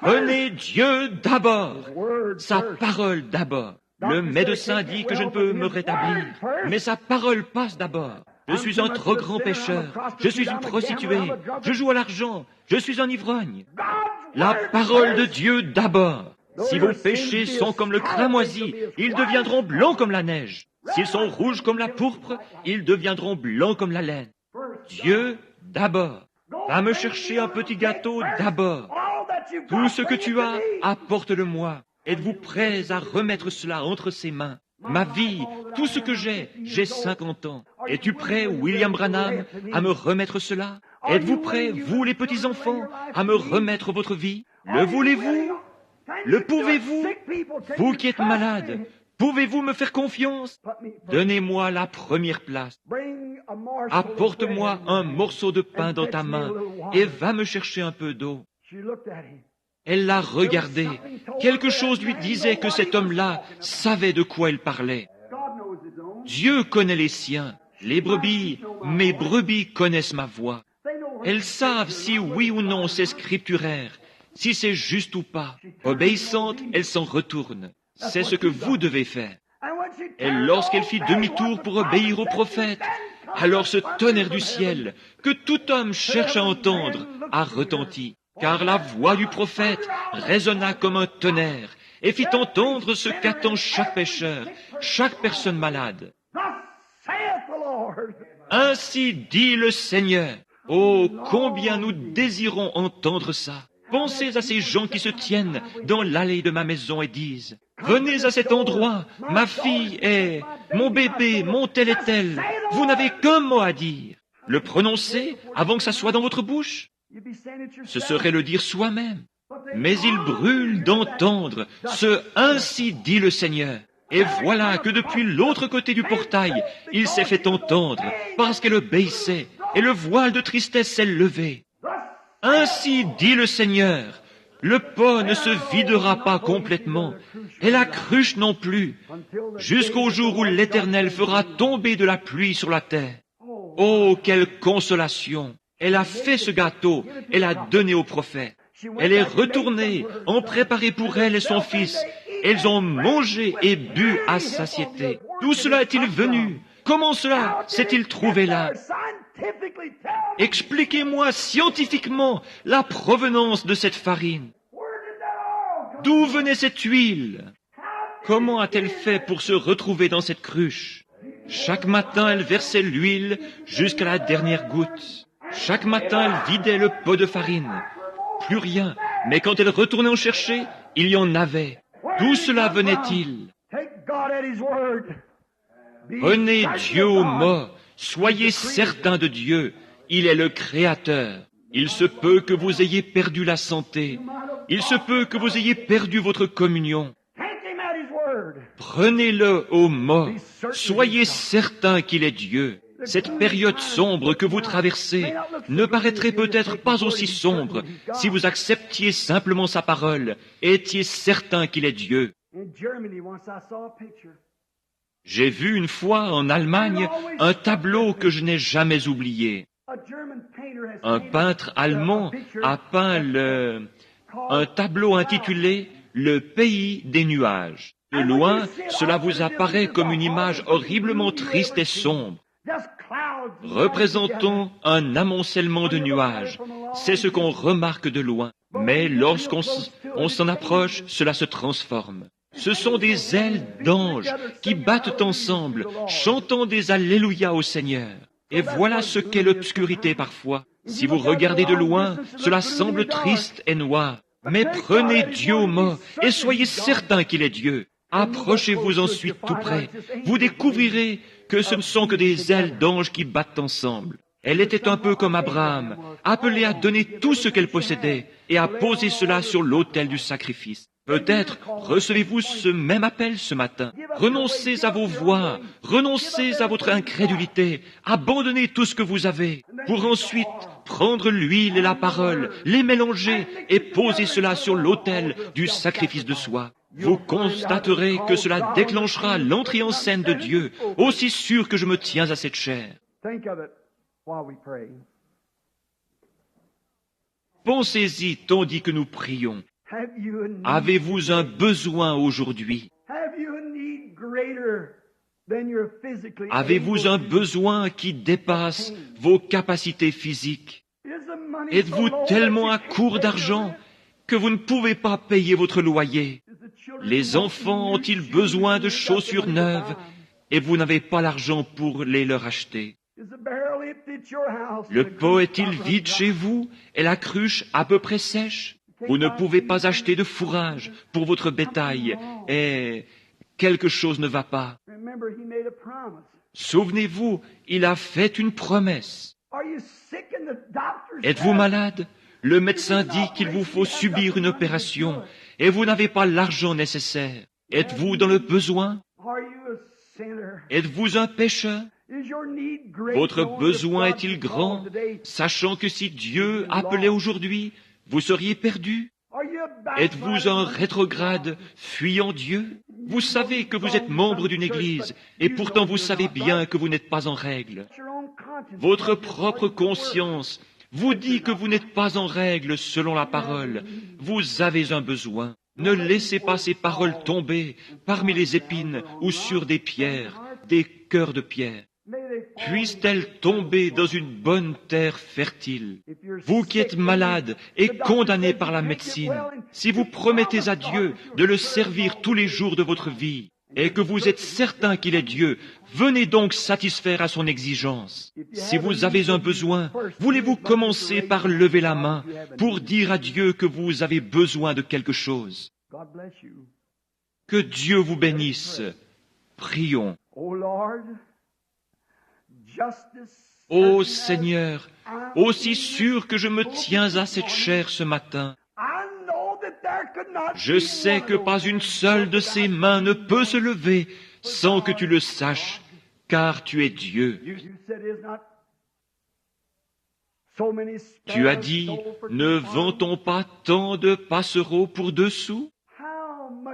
Prenez Dieu d'abord, sa parole d'abord. Le médecin dit que je ne peux me rétablir, mais sa parole passe d'abord. Je suis un trop grand pécheur, je suis une prostituée, je joue à l'argent, je suis un ivrogne. La parole de Dieu d'abord. Si vos péchés sont comme le cramoisi, ils deviendront blancs comme la neige. S'ils sont rouges comme la pourpre, ils deviendront blancs comme la laine. Dieu d'abord. Va me chercher un petit gâteau d'abord. Tout ce que tu as, apporte-le-moi. Êtes-vous prêts à remettre cela entre ses mains? Ma vie, tout ce que j'ai 50 ans. Es-tu prêt, William Branham, à me remettre cela? Êtes-vous prêts, vous les petits-enfants, à me remettre votre vie? Le voulez-vous? Le pouvez-vous? Vous qui êtes malade, pouvez-vous me faire confiance? Donnez-moi la première place. Apporte-moi un morceau de pain dans ta main et va me chercher un peu d'eau. Elle l'a regardé. Quelque chose lui disait que cet homme-là savait de quoi il parlait. Dieu connaît les siens. Les brebis, mes brebis connaissent ma voix. Elles savent si oui ou non c'est scripturaire, si c'est juste ou pas. Obéissantes, elles s'en retournent. C'est ce que vous devez faire. Et lorsqu'elle fit demi-tour pour obéir au prophète, alors ce tonnerre du ciel, que tout homme cherche à entendre, a retenti. Car la voix du prophète résonna comme un tonnerre et fit entendre ce qu'attend chaque pécheur, chaque personne malade. Ainsi dit le Seigneur. Oh, combien nous désirons entendre ça. Pensez à ces gens qui se tiennent dans l'allée de ma maison et disent « Venez à cet endroit, ma fille est, mon bébé, mon tel et tel. Vous n'avez qu'un mot à dire. Le prononcer avant que ça soit dans votre bouche. Ce serait le dire soi-même. Mais il brûle d'entendre ce « Ainsi dit le Seigneur ». Et voilà que depuis l'autre côté du portail, il s'est fait entendre, parce qu'elle obéissait, et le voile de tristesse s'est levé. Ainsi dit le Seigneur, le pot ne se videra pas complètement, et la cruche non plus, jusqu'au jour où l'Éternel fera tomber de la pluie sur la terre. Oh, quelle consolation! Elle a fait ce gâteau, elle l'a donné au prophète. Elle est retournée, en préparé pour elle et son fils. Elles ont mangé et bu à satiété. D'où cela est-il venu? Comment cela s'est-il trouvé là? Expliquez-moi scientifiquement la provenance de cette farine. D'où venait cette huile? Comment a-t-elle fait pour se retrouver dans cette cruche? Chaque matin, elle versait l'huile jusqu'à la dernière goutte. Chaque matin, elle vidait le pot de farine. Plus rien, mais quand elle retournait en chercher, il y en avait. D'où cela venait-il? Prenez Dieu au mot, soyez certains de Dieu, il est le Créateur. Il se peut que vous ayez perdu la santé, il se peut que vous ayez perdu votre communion. Prenez-le au mot, soyez certains qu'il est Dieu. Cette période sombre que vous traversez ne paraîtrait peut-être pas aussi sombre si vous acceptiez simplement sa parole et étiez certain qu'il est Dieu. J'ai vu une fois en Allemagne un tableau que je n'ai jamais oublié. Un peintre allemand a peint un tableau intitulé « Le pays des nuages ». De loin, cela vous apparaît comme une image horriblement triste et sombre. Représentant un amoncellement de nuages. C'est ce qu'on remarque de loin. Mais lorsqu'on s'en approche, cela se transforme. Ce sont des ailes d'anges qui battent ensemble, chantant des Alléluia au Seigneur. Et voilà ce qu'est l'obscurité parfois. Si vous regardez de loin, cela semble triste et noir. Mais prenez Dieu au mot et soyez certains qu'il est Dieu. Approchez-vous ensuite tout près. Vous découvrirez que ce ne sont que des ailes d'anges qui battent ensemble. Elle était un peu comme Abraham, appelée à donner tout ce qu'elle possédait et à poser cela sur l'autel du sacrifice. Peut-être recevez-vous ce même appel ce matin. Renoncez à vos voies, renoncez à votre incrédulité, abandonnez tout ce que vous avez, pour ensuite prendre l'huile et la parole, les mélanger et poser cela sur l'autel du sacrifice de soi. Vous constaterez que cela déclenchera l'entrée en scène de Dieu, aussi sûr que je me tiens à cette chair. Pensez-y tandis que nous prions. Avez-vous un besoin aujourd'hui? Avez-vous un besoin qui dépasse vos capacités physiques? Êtes-vous tellement à court d'argent que vous ne pouvez pas payer votre loyer? Les enfants ont-ils besoin de chaussures neuves et vous n'avez pas l'argent pour les leur acheter? Le pot est-il vide chez vous et la cruche à peu près sèche? Vous ne pouvez pas acheter de fourrage pour votre bétail et quelque chose ne va pas. Souvenez-vous, il a fait une promesse. Êtes-vous malade? Le médecin dit qu'il vous faut subir une opération et vous n'avez pas l'argent nécessaire. Êtes-vous dans le besoin? Êtes-vous un pécheur? Votre besoin est-il grand, sachant que si Dieu appelait aujourd'hui, vous seriez perdu? Êtes-vous un rétrograde fuyant Dieu? Vous savez que vous êtes membre d'une église, et pourtant vous savez bien que vous n'êtes pas en règle. Votre propre conscience vous dit que vous n'êtes pas en règle selon la parole. Vous avez un besoin. Ne laissez pas ces paroles tomber parmi les épines ou sur des pierres, des cœurs de pierre. Puissent-elles tomber dans une bonne terre fertile. Vous qui êtes malade et condamné par la médecine, si vous promettez à Dieu de le servir tous les jours de votre vie, et que vous êtes certain qu'il est Dieu, venez donc satisfaire à son exigence. Si vous avez un besoin, voulez-vous commencer par lever la main pour dire à Dieu que vous avez besoin de quelque chose? Que Dieu vous bénisse. Prions. Ô Seigneur, aussi sûr que je me tiens à cette chair ce matin, je sais que pas une seule de ces mains ne peut se lever sans que tu le saches, car tu es Dieu. Tu as dit, ne vend-on pas tant de passereaux pour 2 sous?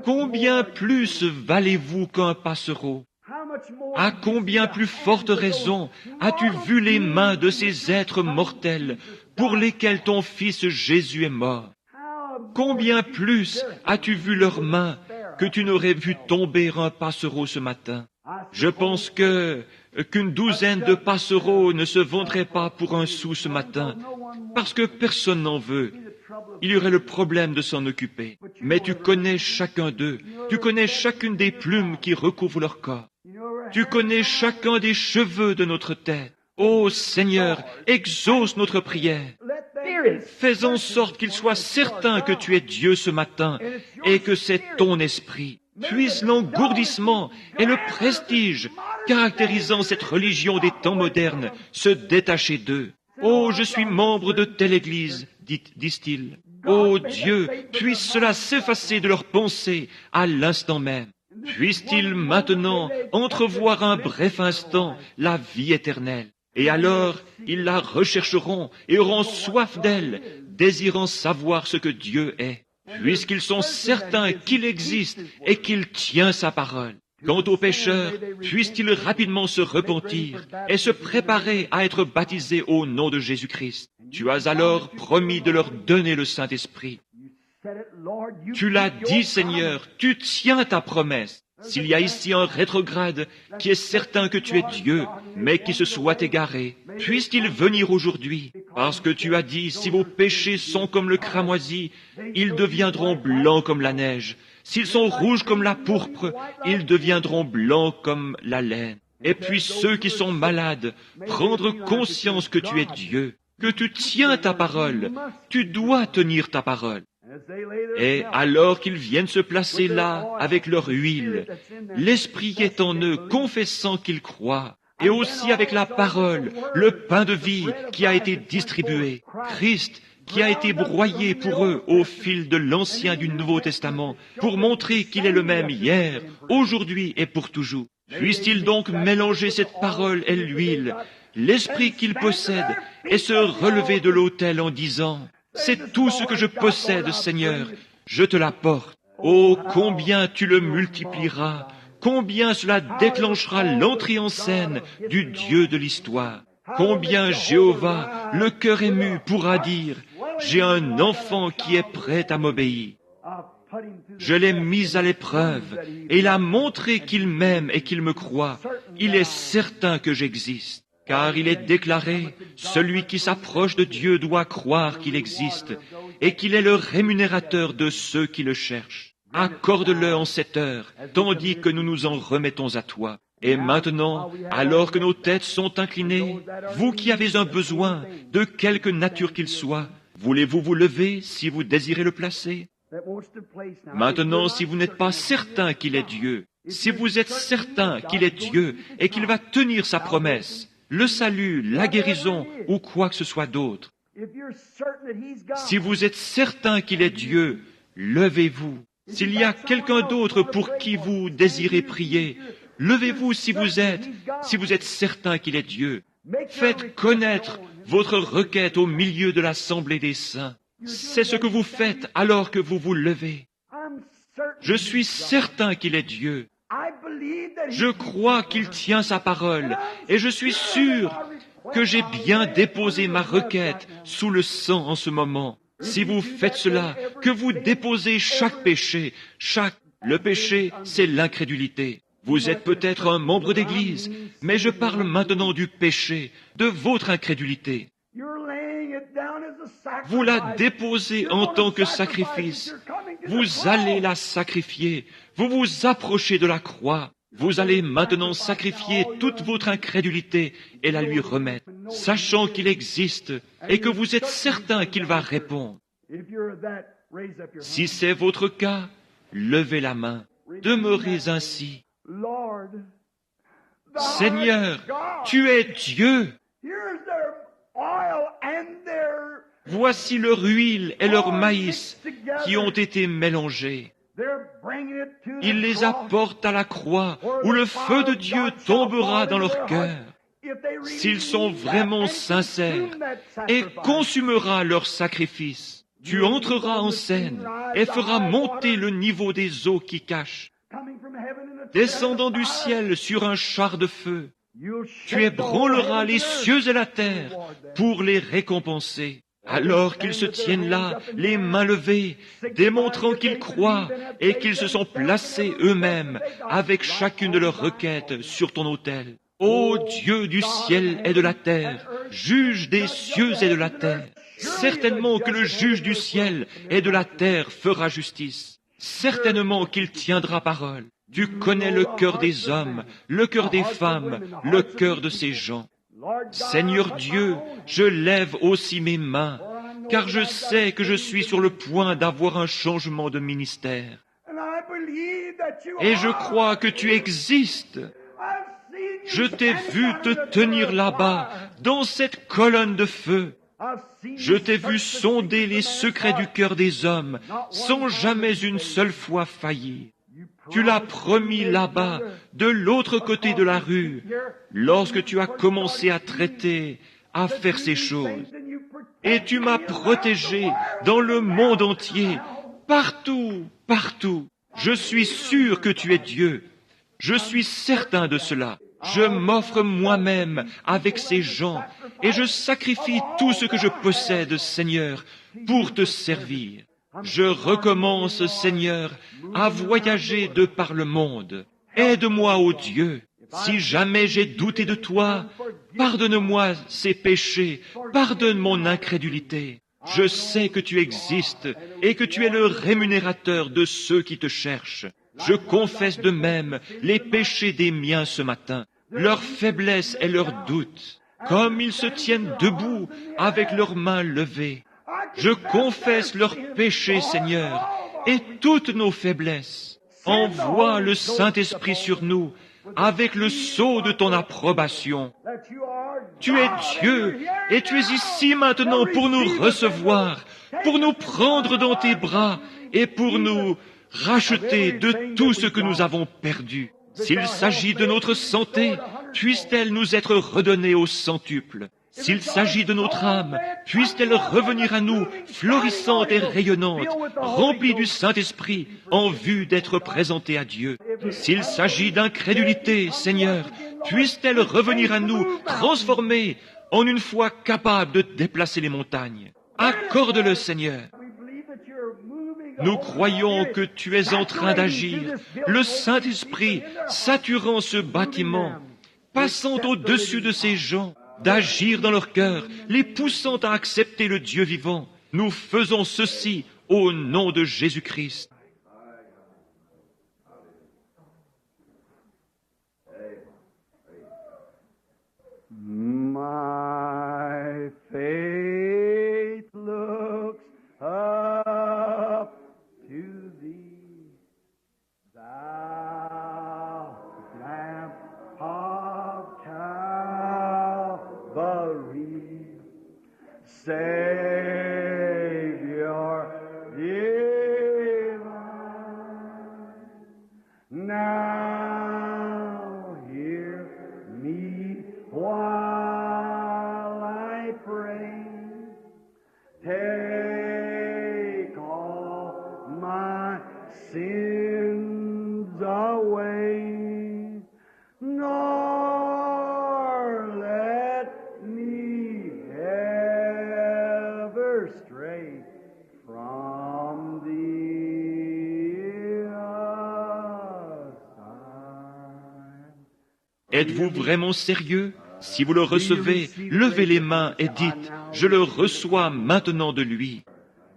Combien plus valez-vous qu'un passereau? À combien plus forte raison as-tu vu les mains de ces êtres mortels pour lesquels ton Fils Jésus est mort? Combien plus as-tu vu leurs mains que tu n'aurais vu tomber un passereau ce matin? Je pense qu'une douzaine de passereaux ne se vendraient pas pour 1 sou ce matin, parce que personne n'en veut. Il y aurait le problème de s'en occuper. Mais tu connais chacun d'eux. Tu connais chacune des plumes qui recouvrent leur corps. Tu connais chacun des cheveux de notre tête. Ô Seigneur, exauce notre prière. Fais en sorte qu'ils soient certains que tu es Dieu ce matin et que c'est ton esprit. Puisse l'engourdissement et le prestige caractérisant cette religion des temps modernes se détacher d'eux. Oh, je suis membre de telle église, disent-ils. Oh Dieu, puisse cela s'effacer de leurs pensées à l'instant même. Puisse-t-il maintenant entrevoir un bref instant la vie éternelle. Et alors, ils la rechercheront et auront soif d'elle, désirant savoir ce que Dieu est, puisqu'ils sont certains qu'il existe et qu'il tient sa parole. Quant aux pécheurs, puissent-ils rapidement se repentir et se préparer à être baptisés au nom de Jésus-Christ. Tu as alors promis de leur donner le Saint-Esprit. Tu l'as dit, Seigneur, tu tiens ta promesse. S'il y a ici un rétrograde qui est certain que tu es Dieu, mais qui se soit égaré, puisse-t-il venir aujourd'hui, parce que tu as dit, si vos péchés sont comme le cramoisi, ils deviendront blancs comme la neige. S'ils sont rouges comme la pourpre, ils deviendront blancs comme la laine. Et puis ceux qui sont malades, prendre conscience que tu es Dieu, que tu tiens ta parole, tu dois tenir ta parole. Et alors qu'ils viennent se placer là avec leur huile, l'Esprit est en eux, confessant qu'ils croient, et aussi avec la parole, le pain de vie qui a été distribué, Christ qui a été broyé pour eux au fil de l'Ancien et du Nouveau Testament, pour montrer qu'il est le même hier, aujourd'hui et pour toujours. Puisse-t-il donc mélanger cette parole et l'huile, l'Esprit qu'il possède, et se relever de l'autel en disant, « C'est tout ce que je possède, Seigneur, je te l'apporte. Oh, combien tu le multiplieras, combien cela déclenchera l'entrée en scène du Dieu de l'histoire. Combien Jéhovah, le cœur ému, pourra dire, « J'ai un enfant qui est prêt à m'obéir. » Je l'ai mis à l'épreuve, et il a montré qu'il m'aime et qu'il me croit. Il est certain que j'existe. Car il est déclaré, celui qui s'approche de Dieu doit croire qu'il existe et qu'il est le rémunérateur de ceux qui le cherchent. Accorde-le en cette heure, tandis que nous nous en remettons à toi. Et maintenant, alors que nos têtes sont inclinées, vous qui avez un besoin, de quelque nature qu'il soit, voulez-vous vous lever si vous désirez le placer? Maintenant, si vous n'êtes pas certain qu'il est Dieu, si vous êtes certain qu'il est Dieu et qu'il va tenir sa promesse, le salut, la guérison ou quoi que ce soit d'autre. Si vous êtes certain qu'il est Dieu, levez-vous. S'il y a quelqu'un d'autre pour qui vous désirez prier, levez-vous si vous êtes certain qu'il est Dieu. Faites connaître votre requête au milieu de l'assemblée des saints. C'est ce que vous faites alors que vous vous levez. Je suis certain qu'il est Dieu. Je crois qu'il tient sa parole et je suis sûr que j'ai bien déposé ma requête sous le sang en ce moment. Si vous faites cela, que vous déposez chaque péché, le péché, c'est l'incrédulité. Vous êtes peut-être un membre d'église, mais je parle maintenant du péché, de votre incrédulité. Vous la déposez en tant que sacrifice. Vous allez la sacrifier. Vous vous approchez de la croix. Vous allez maintenant sacrifier toute votre incrédulité et la lui remettre, sachant qu'il existe et que vous êtes certain qu'il va répondre. Si c'est votre cas, levez la main. Demeurez ainsi. Seigneur, tu es Dieu. Voici leur huile et leur maïs qui ont été mélangés. Ils les apportent à la croix où le feu de Dieu tombera dans leur cœur. S'ils sont vraiment sincères, et consumera leur sacrifice, tu entreras en scène et feras monter le niveau des eaux qui cachent. Descendant du ciel sur un char de feu, tu ébranleras les cieux et la terre pour les récompenser. Alors qu'ils se tiennent là, les mains levées, démontrant qu'ils croient et qu'ils se sont placés eux-mêmes avec chacune de leurs requêtes sur ton autel. Ô Dieu du ciel et de la terre, juge des cieux et de la terre, certainement que le juge du ciel et de la terre fera justice. Certainement qu'il tiendra parole. Tu connais le cœur des hommes, le cœur des femmes, le cœur de ces gens. Seigneur Dieu, je lève aussi mes mains, car je sais que je suis sur le point d'avoir un changement de ministère. Et je crois que tu existes. Je t'ai vu te tenir là-bas, dans cette colonne de feu. Je t'ai vu sonder les secrets du cœur des hommes, sans jamais une seule fois faillir. Tu l'as promis là-bas, de l'autre côté de la rue, lorsque tu as commencé à traiter, à faire ces choses. Et tu m'as protégé dans le monde entier, partout, partout. Je suis sûr que tu es Dieu. Je suis certain de cela. Je m'offre moi-même avec ces gens et je sacrifie tout ce que je possède, Seigneur, pour te servir. Je recommence, Seigneur, à voyager de par le monde. Aide-moi, ô Dieu. Si jamais j'ai douté de toi, pardonne-moi ces péchés, pardonne mon incrédulité. Je sais que tu existes et que tu es le rémunérateur de ceux qui te cherchent. Je confesse de même les péchés des miens ce matin, leur faiblesse et leurs doutes, comme ils se tiennent debout avec leurs mains levées. Je confesse leurs péchés, Seigneur, et toutes nos faiblesses. Envoie le Saint-Esprit sur nous avec le sceau de ton approbation. Tu es Dieu et tu es ici maintenant pour nous recevoir, pour nous prendre dans tes bras et pour nous racheter de tout ce que nous avons perdu. S'il s'agit de notre santé, puisse-t-elle nous être redonnée au centuple. S'il s'agit de notre âme, puisse-t-elle revenir à nous, florissante et rayonnante, remplie du Saint-Esprit, en vue d'être présentée à Dieu. S'il s'agit d'incrédulité, Seigneur, puisse-t-elle revenir à nous, transformée, en une foi capable de déplacer les montagnes. Accorde-le, Seigneur. Nous croyons que tu es en train d'agir, le Saint-Esprit saturant ce bâtiment, passant au-dessus de ces gens, d'agir dans leur cœur, les poussant à accepter le Dieu vivant. Nous faisons ceci au nom de Jésus-Christ. My faith looks up to thee, thou Lamb of Calvary, Savior divine. Now hear me while I pray. Take all my sins Êtes-vous vraiment sérieux? Si vous le recevez, levez les mains et dites, je le reçois maintenant de lui.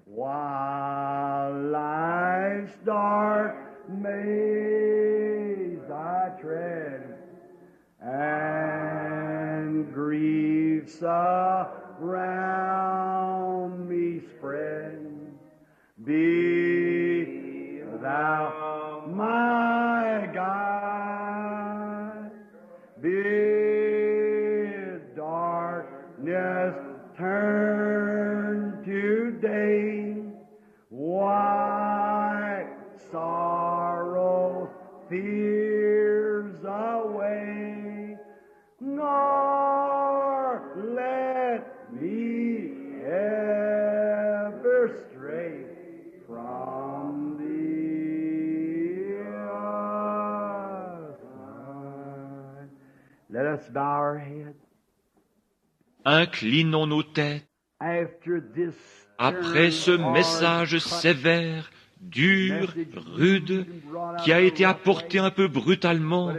While life's dark maze I tread, and grief surround me spread, be thou my guide, bid darkness turn to day, white sorrow, fears away, nor let me ever stray from thee. Aside. Let us bow our heads. Inclinons nos têtes. After this Après ce message sévère, dur, rude, qui a été apporté un peu brutalement,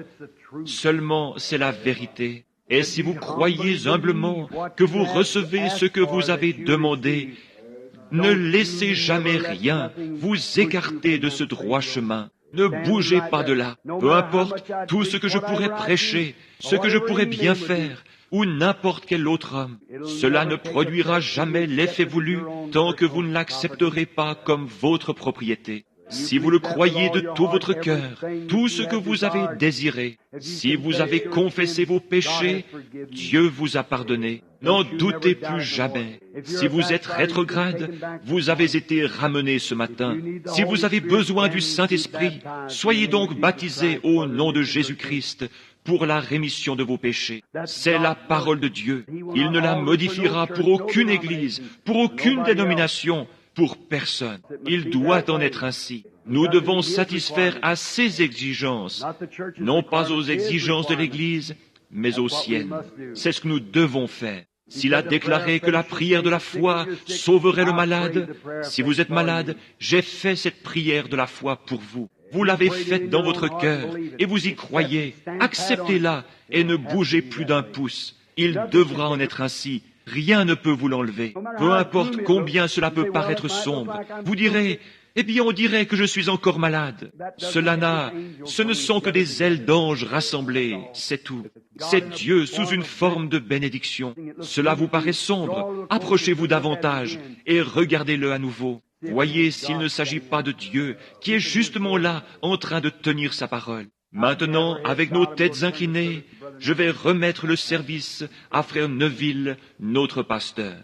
seulement c'est la vérité. Et si vous croyez humblement que vous recevez ce que vous avez demandé, ne laissez jamais rien vous écarter de ce droit chemin. Ne bougez pas de là. Peu importe tout ce que je pourrais prêcher, ce que je pourrais bien faire, ou n'importe quel autre homme. Cela ne produira jamais l'effet voulu tant que vous ne l'accepterez pas comme votre propriété. Si vous le croyez de tout votre cœur, tout ce que vous avez désiré, si vous avez confessé vos péchés, Dieu vous a pardonné. N'en doutez plus jamais. Si vous êtes rétrograde, vous avez été ramené ce matin. Si vous avez besoin du Saint-Esprit, soyez donc baptisés au nom de Jésus-Christ pour la rémission de vos péchés. C'est la parole de Dieu. Il ne la modifiera pour aucune église, pour aucune dénomination, pour personne. Il doit en être ainsi. Nous devons satisfaire à ses exigences, non pas aux exigences de l'Église, mais aux siennes. C'est ce que nous devons faire. S'il a déclaré que la prière de la foi sauverait le malade, si vous êtes malade, j'ai fait cette prière de la foi pour vous. Vous l'avez faite dans votre cœur et vous y croyez. Acceptez-la et ne bougez plus d'un pouce. Il devra en être ainsi. Rien ne peut vous l'enlever. Peu importe combien cela peut paraître sombre. Vous direz, eh bien on dirait que je suis encore malade. Ce ne sont que des ailes d'anges rassemblées, c'est tout. C'est Dieu sous une forme de bénédiction. Cela vous paraît sombre. Approchez-vous davantage et regardez-le à nouveau. Voyez s'il ne s'agit pas de Dieu qui est justement là en train de tenir sa parole. Maintenant, avec nos têtes inclinées, je vais remettre le service à Frère Neville, notre pasteur.